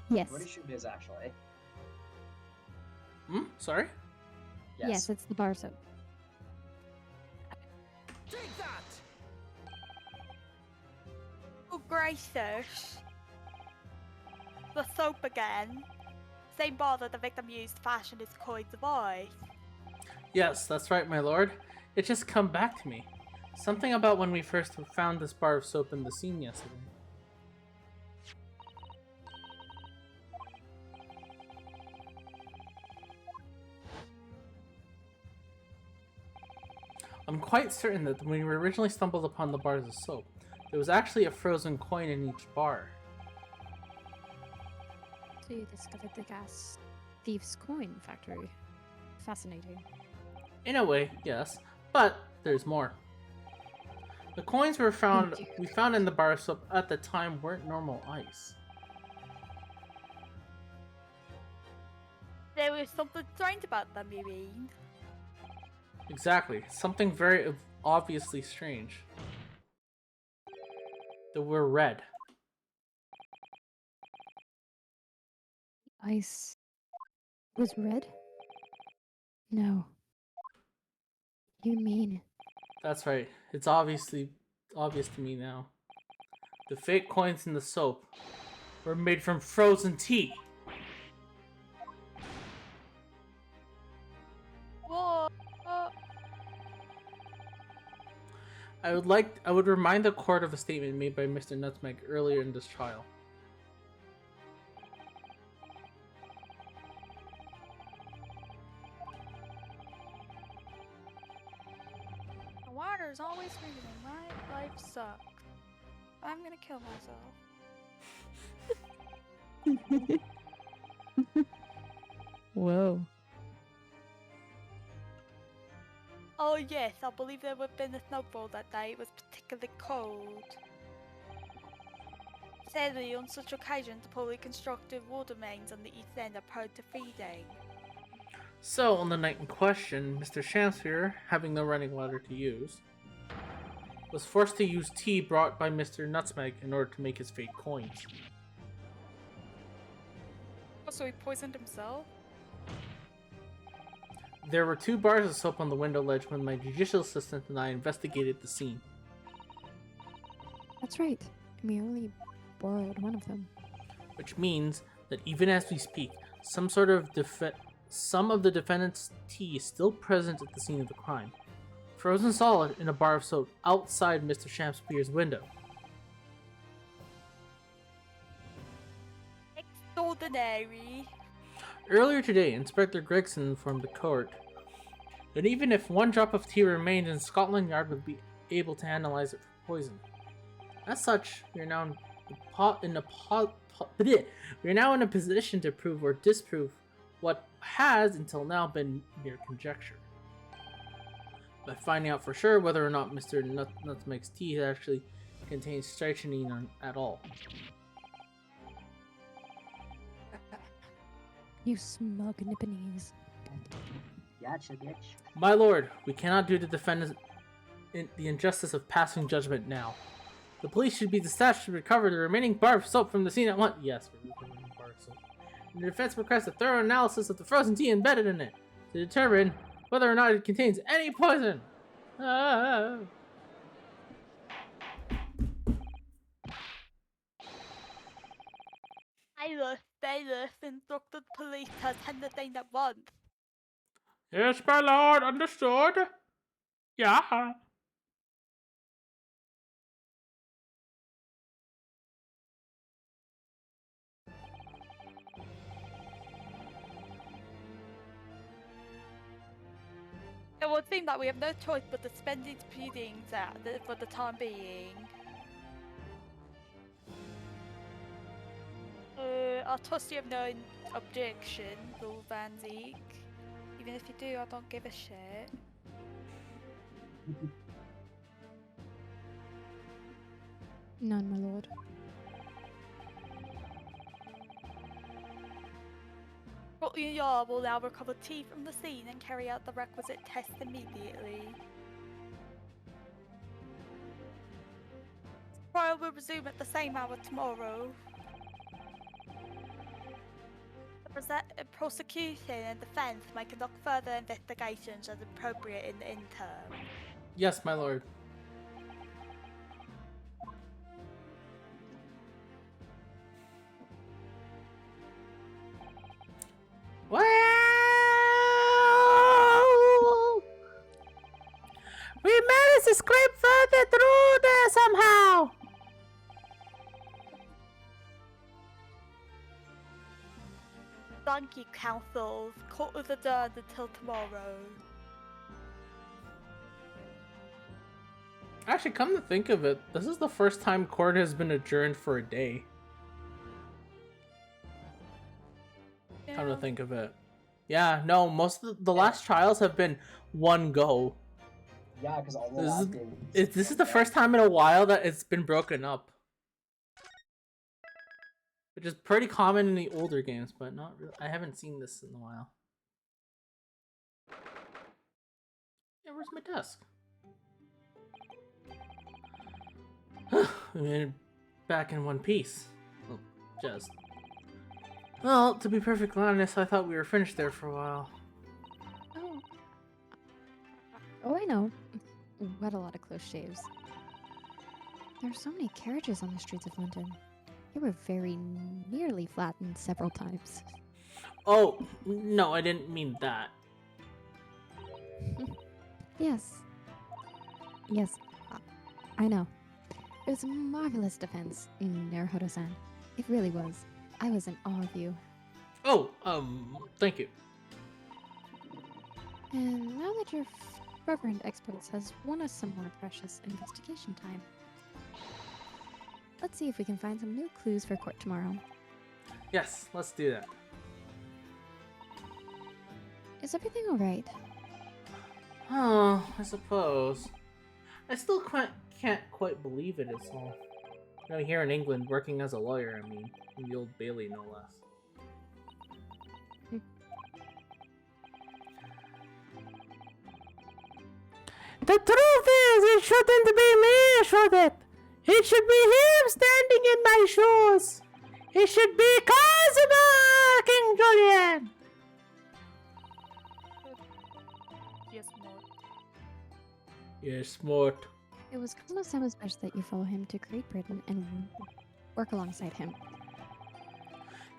Yes. Pretty sure it is actually. Hmm? Sorry? Yes, it's the bar soap. Take that! Oh, gracious. The soap again. Same bar that the victim used to fashion his coins of ice. Yes, that's right, my lord. It just come back to me. Something about when we first found this bar of soap in the scene yesterday. I'm quite certain that when we originally stumbled upon the bars of soap, there was actually a frozen coin in each bar. So you discovered the gas thief's coin factory. Fascinating. In a way, yes, but there's more. The coins we found in the bar of soap at the time weren't normal ice. There was something strange about them, you mean? Exactly, something very obviously strange. They were red. Ice was red? No. You mean... That's right, it's obviously obvious to me now. The fake coins in the soap were made from frozen tea. What? I would remind the court of a statement made by Mr. Nutmeg earlier in this trial. The water's always freezing. My life sucks. I'm gonna kill myself. Whoa. Oh yes, I believe there would have been a snowfall that day. It was particularly cold. Sadly, on such occasions, the poorly constructed water mains on the east end are prone to freezing. So, on the night in question, Mr. Shamsphere, having no running water to use, was forced to use tea brought by Mr. Nutmeg in order to make his fake coins. Oh, so he poisoned himself? There were 2 bars of soap on the window ledge when my judicial assistant and I investigated the scene. That's right. We only borrowed one of them. Which means that even as we speak, some of the defendant's tea is still present at the scene of the crime. Frozen solid in a bar of soap outside Mr. Shamsphere's window. Extraordinary. Earlier today, Inspector Gregson informed the court that even if 1 drop of tea remained in Scotland Yard would be able to analyze it for poison. As such, we are now in a position to prove or disprove what has until now been mere conjecture. By finding out for sure whether or not Mr. Nutmeg's tea had actually contains strychnine at all. You smug Nipponese. Gotcha, bitch. My lord, we cannot do the defendant the injustice of passing judgment now. The police should be dispatched to recover the remaining bar of soap from the scene at once. Yes, we're recovering bar of soap. And the defense requests a thorough analysis of the frozen tea embedded in it to determine whether or not it contains any poison. Ah. Bailiff, instruct the police to attend the scene at once. Yes, my lord, understood. Yeah. It would seem that we have no choice but to suspend these proceedings for the time being. I trust you have no objection, Lord Van Zeke. Even if you do, I don't give a shit. None, my lord. Scotland Yard will now recover tea from the scene and carry out the requisite tests immediately. Trial will resume at the same hour tomorrow. The prosecution and defense may conduct further investigations as appropriate in the interim. Yes, my lord. Well, we managed to scrape further through there somehow. Thank you, counsels. Court is adjourned until tomorrow. Actually, come to think of it, this is the first time court has been adjourned for a day. Come to think of it. Yeah, no, most of the last trials have been one go. Yeah, because all the last days. This is the first time in a while that it's been broken up. Which is pretty common in the older games, but not really. I haven't seen this in a while. Yeah, where's my desk? We made it back in one piece. Well, just. Well, to be perfectly honest, I thought we were finished there for a while. Oh, I know. We had a lot of close shaves. There are so many carriages on the streets of London. They were very nearly flattened several times. Oh, no, I didn't mean that. Yes. Yes, I know. It was a marvelous defense, Naruhodo-san. It really was. I was in awe of you. Oh, thank you. And now that your reverend experts has won us some more precious investigation time, let's see if we can find some new clues for court tomorrow. Yes, let's do that. Is everything alright? Oh, I suppose. I still can't quite believe it is all. You know, here in England, working as a lawyer, I mean, in the Old Bailey, no less. The truth is, it shouldn't be me, should it? It should be him standing in my shoes. It should be Kazuma, King Julian. Yes, Mort. Yes, smart. It was Kamo-sama's wish that you follow him to Great Britain and work alongside him.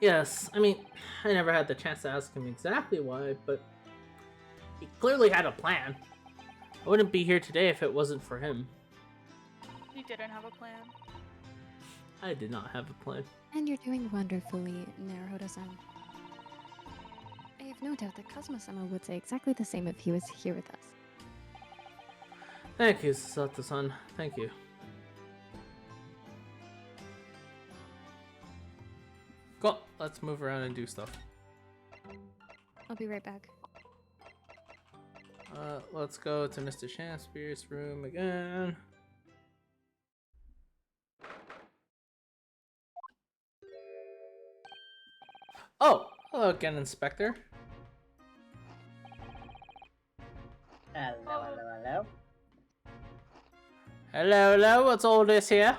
Yes, I mean, I never had the chance to ask him exactly why, but he clearly had a plan. I wouldn't be here today if it wasn't for him. You didn't have a plan. I did not have a plan. And you're doing wonderfully, Naruhodo-san. I have no doubt that Kazuma-sama would say exactly the same if he was here with us. Thank you, Sato-san. Thank you. Cool. Let's move around and do stuff. I'll be right back. Let's go to Mr. Shakespeare's room again. Oh, hello again, Inspector. Hello, hello, hello. Hello, hello. What's all this here?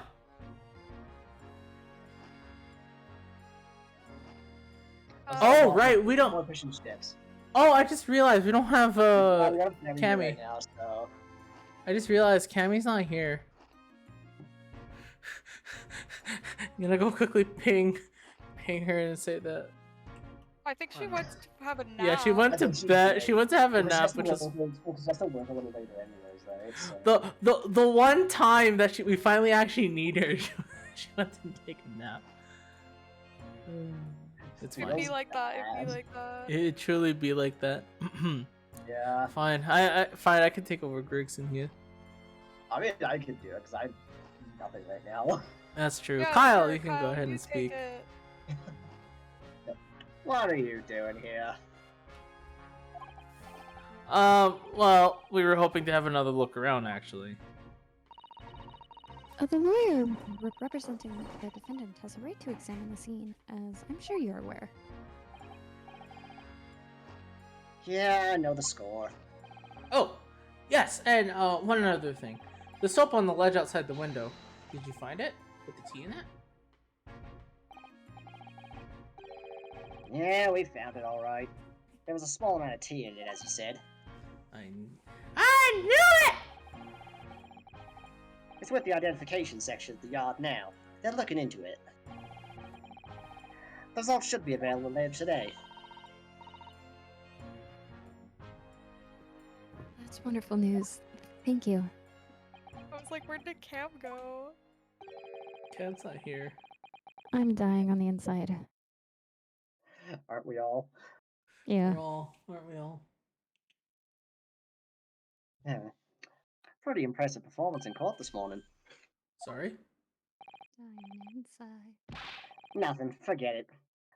Oh, right. We don't. More pushing steps. Oh, I just realized we don't have I'm gonna play Cammy. right now, so. I just realized Cammy's not here. I'm gonna go quickly ping her and say that. I think she wants to have a nap. Yeah, she went I to think she bed. did. She went to have a Well, she nap, has to which is work- well, she has to work a little later anyways, right? So. the one time that we finally actually need her. She went to take a nap. It's It'd fine. be like that. It'd be like that. It'd truly be like that. Yeah. Fine. I can take over Grigson here. I mean, I could do it because I'm nothing right now. That's true. Yeah, Kyle, sure, you can Kyle, go ahead you and take speak. it. What are you doing here? Well, we were hoping to have another look around, actually. The lawyer representing the defendant has a right to examine the scene, as I'm sure you're aware. Yeah, I know the score. Oh, yes, and one other thing. The soap on the ledge outside the window. Did you find it? With the tea in it? Yeah, we found it all right. There was a small amount of tea in it, as you said. I knew it! It's with the identification section of the yard now. They're looking into it. The results should be available later today. That's wonderful news. Thank you. I was like, where did Cam go? Cam's not here. I'm dying on the inside. Aren't we all? Yeah. Aren't we all? Yeah. Pretty impressive performance in court this morning. Sorry? Dying inside. Nothing, forget it.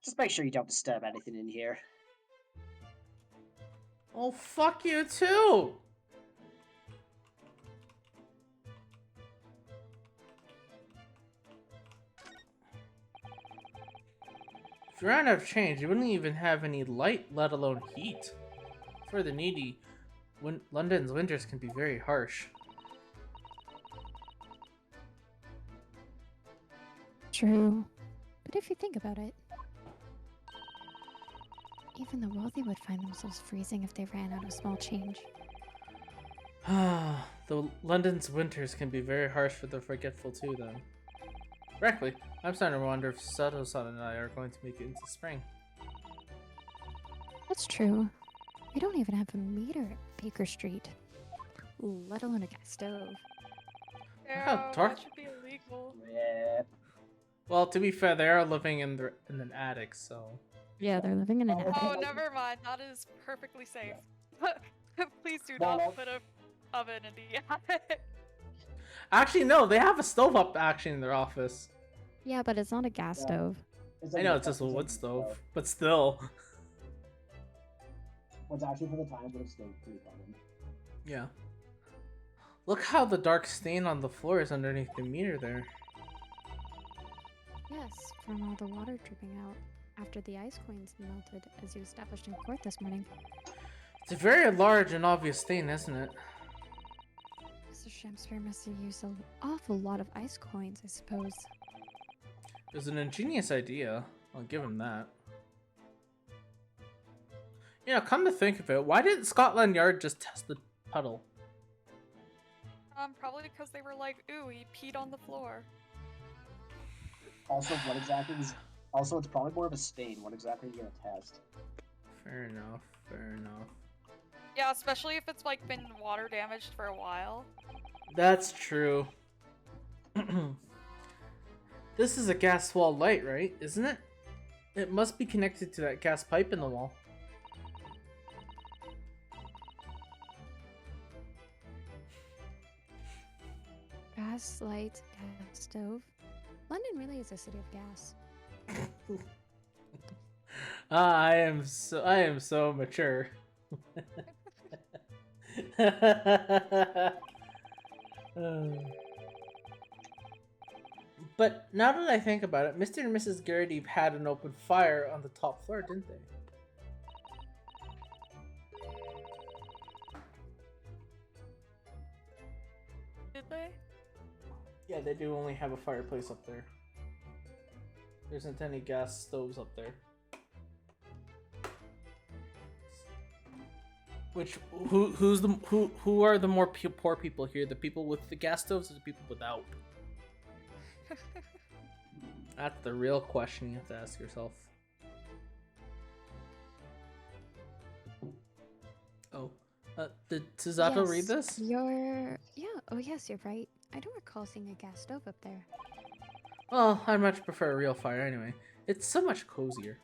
Just make sure you don't disturb anything in here. Oh, fuck you too! If you ran out of change, you wouldn't even have any light, let alone heat. For the needy, London's winters can be very harsh. True. But if you think about it, even the wealthy would find themselves freezing if they ran out of small change. The London's winters can be very harsh for the forgetful too, then. Frankly, I'm starting to wonder if Sato-san and I are going to make it into spring. That's true. We don't even have a meter at Baker Street, let alone a gas stove. How Yeah, dark- that should be illegal. Yeah. Well, to be fair, they are living in an attic, so... Yeah, they're living in an attic. Oh, never mind. That is perfectly safe. Please do Well, not put a oven in the attic. Actually, no, they have a stove up actually in their office. Yeah, but it's not a gas Yeah. stove. I know it's just a wood stove, but still. What's actually for the time, but it's still pretty common. Yeah. Look how the dark stain on the floor is underneath the meter there. Yes, from all the water dripping out after the ice coins melted as you established in court this morning. It's a very large and obvious stain, isn't it? Mr. Shakespeare must have used an awful lot of ice coins, I suppose. It was an ingenious idea. I'll give him that. You know, come to think of it, why didn't Scotland Yard just test the puddle? Probably because they were like, ooh, he peed on the floor. Also, what exactly is... Also, it's probably more of a stain. What exactly are you gonna test? Fair enough, fair enough. Yeah, especially if it's like been water damaged for a while. That's true. This is a gas wall light, right? Isn't it? It must be connected to that gas pipe in the wall. Gas, light, gas stove. London really is a city of gas. I am so mature. But now that I think about it, Mr. and Mrs. Garrity had an open fire on the top floor, didn't they? Did they? Yeah, they do only have a fireplace up there. There isn't any gas stoves up there. Which who are the more poor people here? The people with the gas stoves or the people without? That's the real question you have to ask yourself. Oh, did Suzato read this? Oh yes, you're right. I don't recall seeing a gas stove up there. Well, I'd much prefer a real fire anyway. It's so much cozier.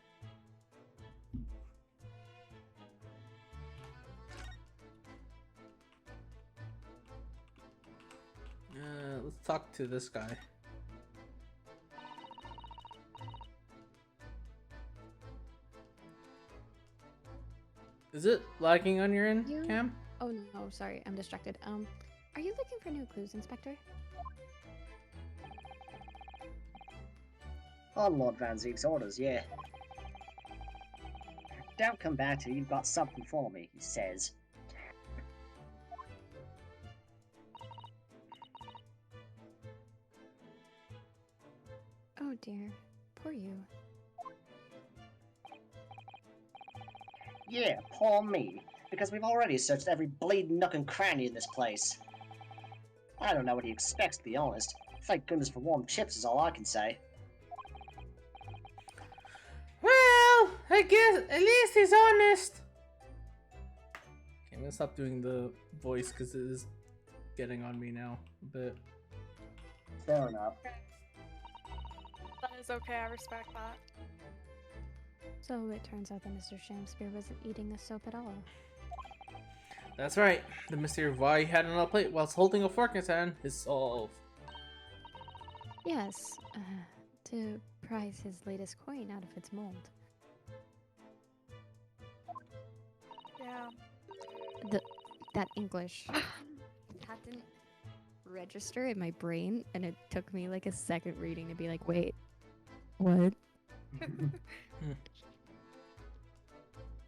Let's talk to this guy. Is it lagging on your end, Cam? Oh no, sorry, I'm distracted. Are you looking for new clues, Inspector? On Lord Van Zeek's orders, yeah. Don't come back till you've got something for me, he says. Oh dear, poor you. Yeah, poor me. Because we've already searched every bleeding nook and cranny in this place. I don't know what he expects, to be honest. Thank goodness for warm chips is all I can say. Well, I guess at least he's honest. Okay, I'm gonna stop doing the voice because it is getting on me now a bit. Fair enough. That is okay, I respect that. So it turns out that Mr. Shamspeare wasn't eating the soap at all. That's right. The mystery of why he had it on a plate whilst holding a fork in his hand is solved. Yes, to prize his latest coin out of its mold. Yeah. That English. That didn't register in my brain, and it took me like a second reading to be like, wait, what?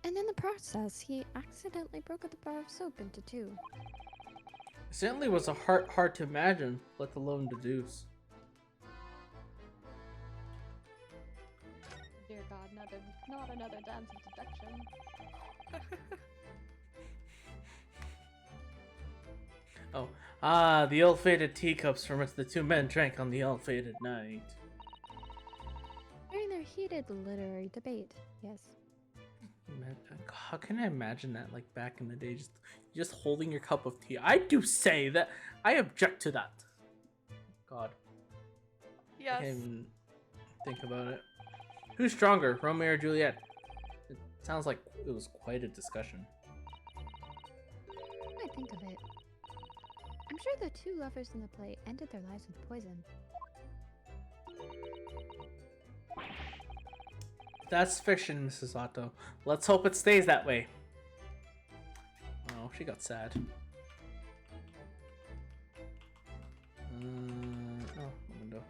And in the process, he accidentally broke the bar of soap into two. It certainly was a hard to imagine, let alone deduce. Dear God, not another dance of deduction. Oh, the ill-fated teacups from which the two men drank on the ill-fated night. During their heated literary debate, yes. How can I imagine that, like, back in the day, just holding your cup of tea? I do say that I object to that. God. Yes. I can't even think about it. Who's stronger, Romeo or Juliet? It sounds like it was quite a discussion. When I think of it, I'm sure the two lovers in the play ended their lives with poison. That's fiction, Mrs. Otto. Let's hope it stays that way. Oh, she got sad. Window.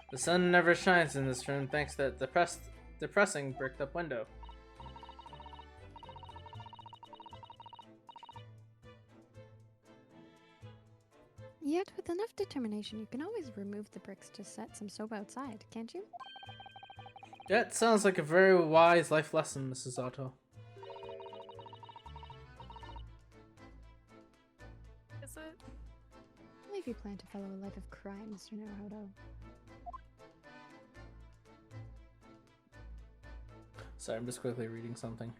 The sun never shines in this room thanks to that depressing bricked up window. Yet, with enough determination, you can always remove the bricks to set some soap outside, can't you? That sounds like a very wise life lesson, Mrs. Otto. Is it? Only if you plan to follow a life of crime, Mr. Naruto. Sorry, I'm just quickly reading something.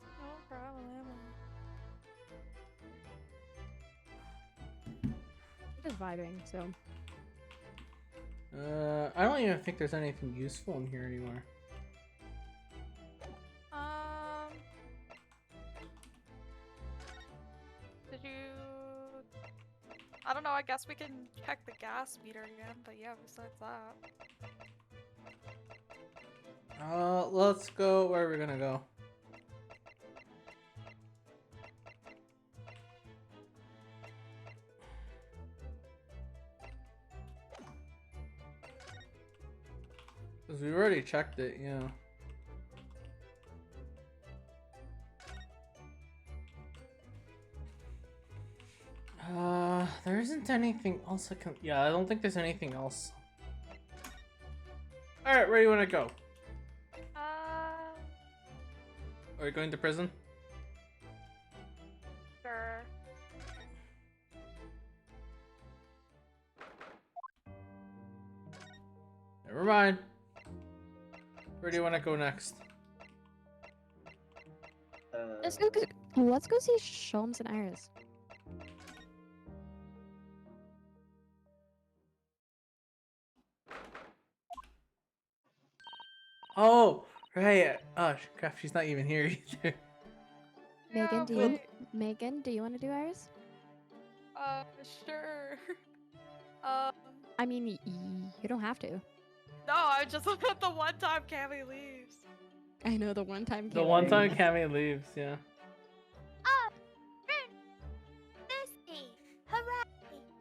No problem. Just vibing, so. I don't even think there's anything useful in here anymore. Did you... I don't know, I guess we can check the gas meter again, but yeah, besides that. Let's go. Where are we gonna go? Because we already checked it, yeah. There isn't anything else I can... Yeah, I don't think there's anything else. Alright, where do you want to go? Are you going to prison? Sure. Never mind. Where do you want to go next? Let's go see Sholmes and Iris. Oh, right. Oh, crap, she's not even here either. Megan, do you want to do Iris? Sure. I mean, you don't have to. No, I just looked at the one time Cammy leaves. I know the one time. The one time Cammy leaves, yeah. Oh, Lucy! Hooray!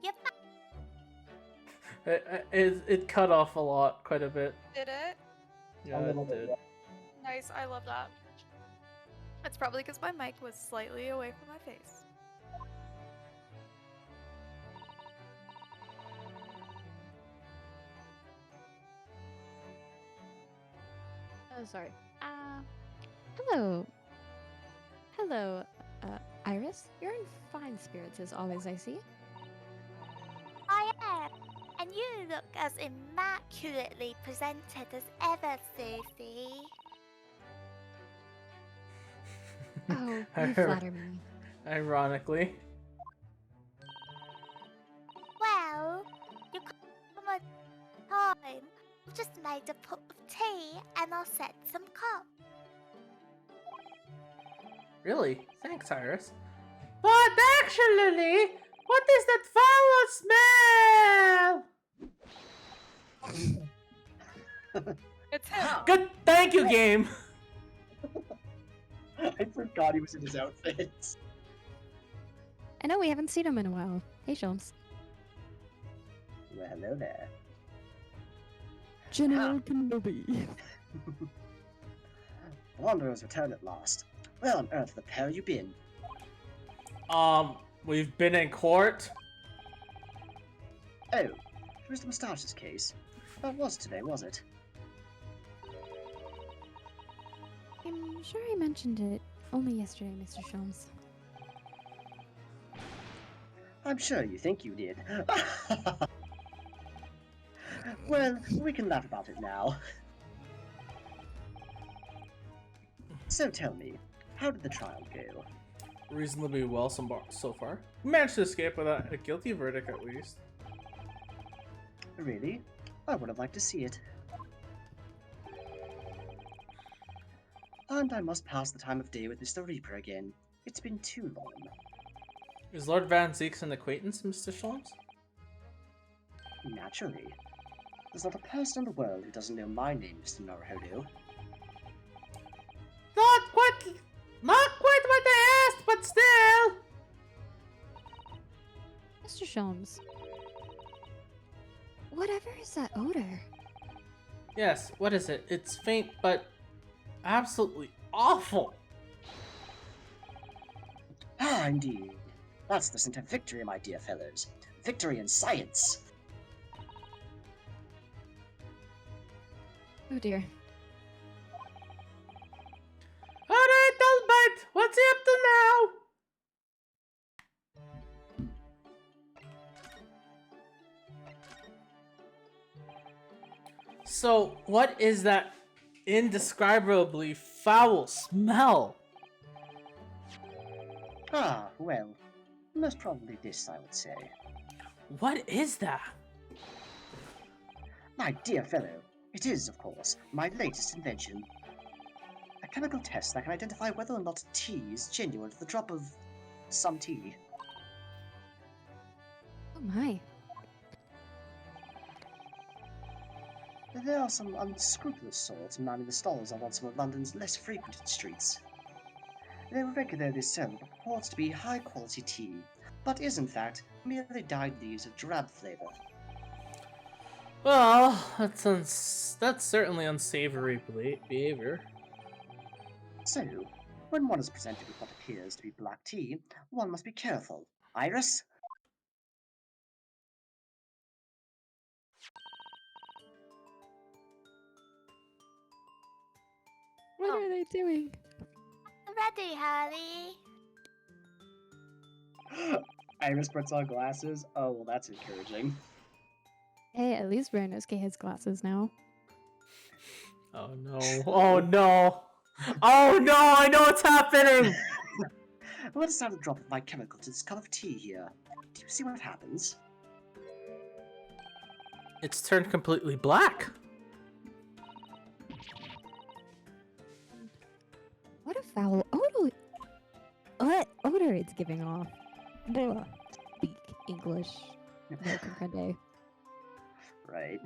You're back! It cut off a lot, quite a bit. Did it? Yeah, it did. Nice, I love that. It's probably because my mic was slightly away from my face. Oh, sorry. Hello. Hello, Iris. You're in fine spirits as always, I see. I am! And you look as immaculately presented as ever, Sophie. Oh, you flatter me. Ironically. Well, you come a time. I've just made a pot of tea and I'll set some cups. Really? Thanks, Iris. But actually, what is that foul smell? It's him. Good, thank you, game. I forgot he was in his outfit. I know we haven't seen him in a while. Hey, Sholmes. Well, hello there. General Kenobi. Wanderers return at last. Where on earth the hell you been? We've been in court. Oh, Mr. Moustache's case. That was today, was it? I'm sure I mentioned it only yesterday, Mr. Sholmes. I'm sure you think you did. Well, we can laugh about it now. So tell me, how did the trial go? Reasonably well so far. We managed to escape without a guilty verdict at least. Really? I would have liked to see it. And I must pass the time of day with Mr. Reaper again. It's been too long. Is Lord Van Zeek's an acquaintance, Mr. Sholmes? Naturally. There's not a person in the world who doesn't know my name, Mr. Naruhodo. Not quite what I asked, but still. Mr. Sholmes. Whatever is that odor? Yes, what is it? It's faint, but absolutely awful. Ah, indeed. That's the scent of victory, my dear fellows. Victory in science. Oh dear. Alright, Albert, what's he up to now? So, what is that indescribably foul smell? Ah, well, most probably this, I would say. What is that? My dear fellow, it is, of course, my latest invention. A chemical test that can identify whether or not tea is genuine with a drop of some tea. Oh my. There are some unscrupulous sorts manning the stalls on some of London's less frequented streets. They regularly sell what purports to be high-quality tea, but is in fact merely dyed leaves of drab flavour. Well, that's certainly unsavory behavior. So, when one is presented with what appears to be black tea, one must be careful. Iris? What are they doing? Ready, Harley. Iris puts on glasses? Oh, well, that's encouraging. Hey, at least Ranosuke has glasses now. Oh no! Oh no! Oh no! I know what's happening! Let us add a drop of my chemical to this cup of tea here. Do you see what happens? It's turned completely black. What a foul odor! What odor it's giving off? Ugh. Speak English. No comprende. Right.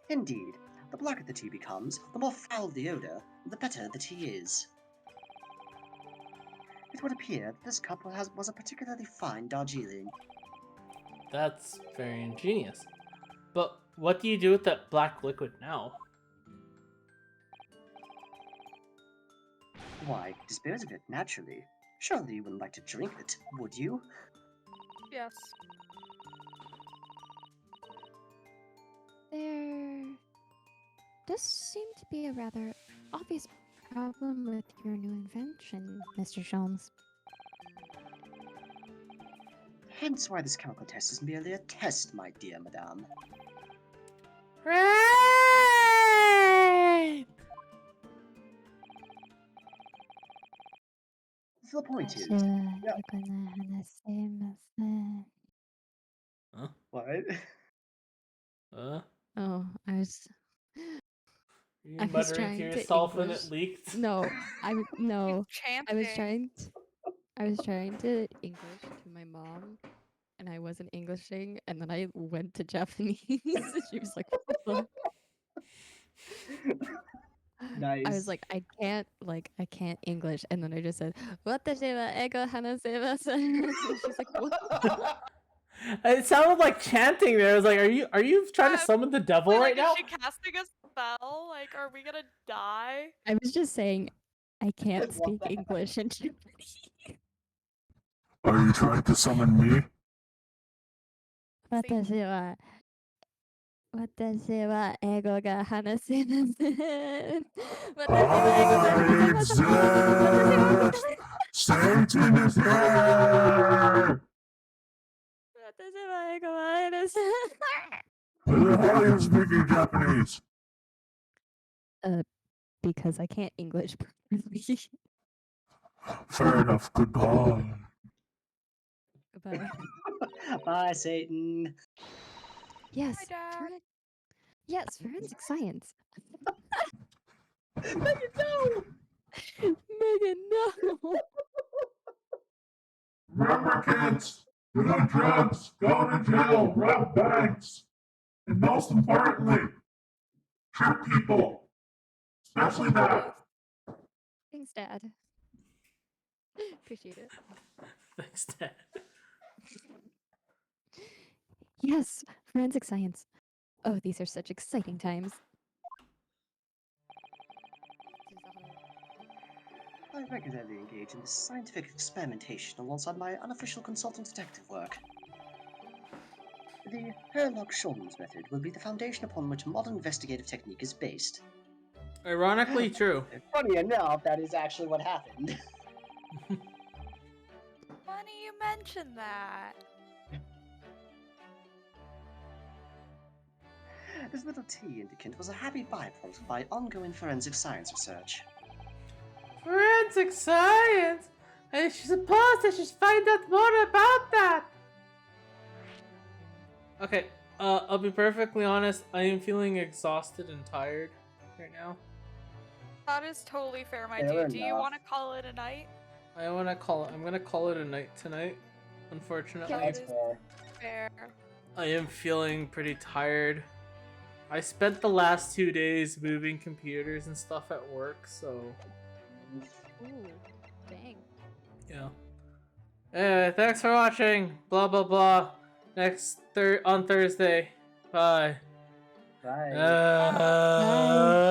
Indeed, the blacker the tea becomes, the more foul the odor, the better the tea is. It would appear that this cup was a particularly fine Darjeeling. That's very ingenious. But what do you do with that black liquid now? Why, dispose of it, naturally. Surely you wouldn't like to drink it, would you? Yes. There does seem to be a rather obvious problem with your new invention, Mr. Sholmes. Hence why this chemical test is merely a test, my dear madame. Right! The point is... Huh? What? Huh? Oh, I was You I was muttering trying to to yourself and English. it leaked? No, no. I was Chanting. trying to English to my mom, and I wasn't Englishing, and then I went to Japanese. She was like, "What the Nice. I was like, I can't English, and then I just said, "Watashi wa eigo hanasemasu." She's like, "What?" It sounded like chanting there. I was like, are you trying to summon the devil Wait, right like, now? is she casting a spell? Like, are we gonna die? I was just saying, I can't What speak the heck? English in Japanese. Are you trying to summon me? Watashi wa eigo ga hanasemasu. Watashi wa eigo ga I hanasemasu. Watashi wa eigo exist! Satan is here! Watashi wa eigo ga hanasemasu. Why the hell are you speaking Japanese? Because I can't English properly. Fair enough, goodbye. Goodbye. Bye, Satan. Yes. Hi, Dad. Yes, forensic science. Megan, no! Megan, no. Remember, kids, do drugs, go to jail, rob banks, and most importantly, trick people, especially that. Thanks, Dad. Appreciate it. Thanks, Dad. Yes, forensic science. Oh, these are such exciting times. I regularly engage in this scientific experimentation alongside my unofficial consultant detective work. The Herlock-Sholmes method will be the foundation upon which modern investigative technique is based. Ironically true. Funny enough, that is actually what happened. Funny you mentioned that. This little tea indicant was a happy byproduct of my ongoing forensic science research. Forensic science? I suppose I should find out more about that. Okay, I'll be perfectly honest. I am feeling exhausted and tired right now. That is totally fair, my Fair dude. Do you enough. want to call it a night? I'm gonna call it a night tonight. Unfortunately, Yeah, That's fair. Fair. I am feeling pretty tired. I spent the last 2 days moving computers and stuff at work, so Ooh, dang. yeah. Anyway, thanks for watching. Blah blah blah. On Thursday. Bye. Bye. Uh,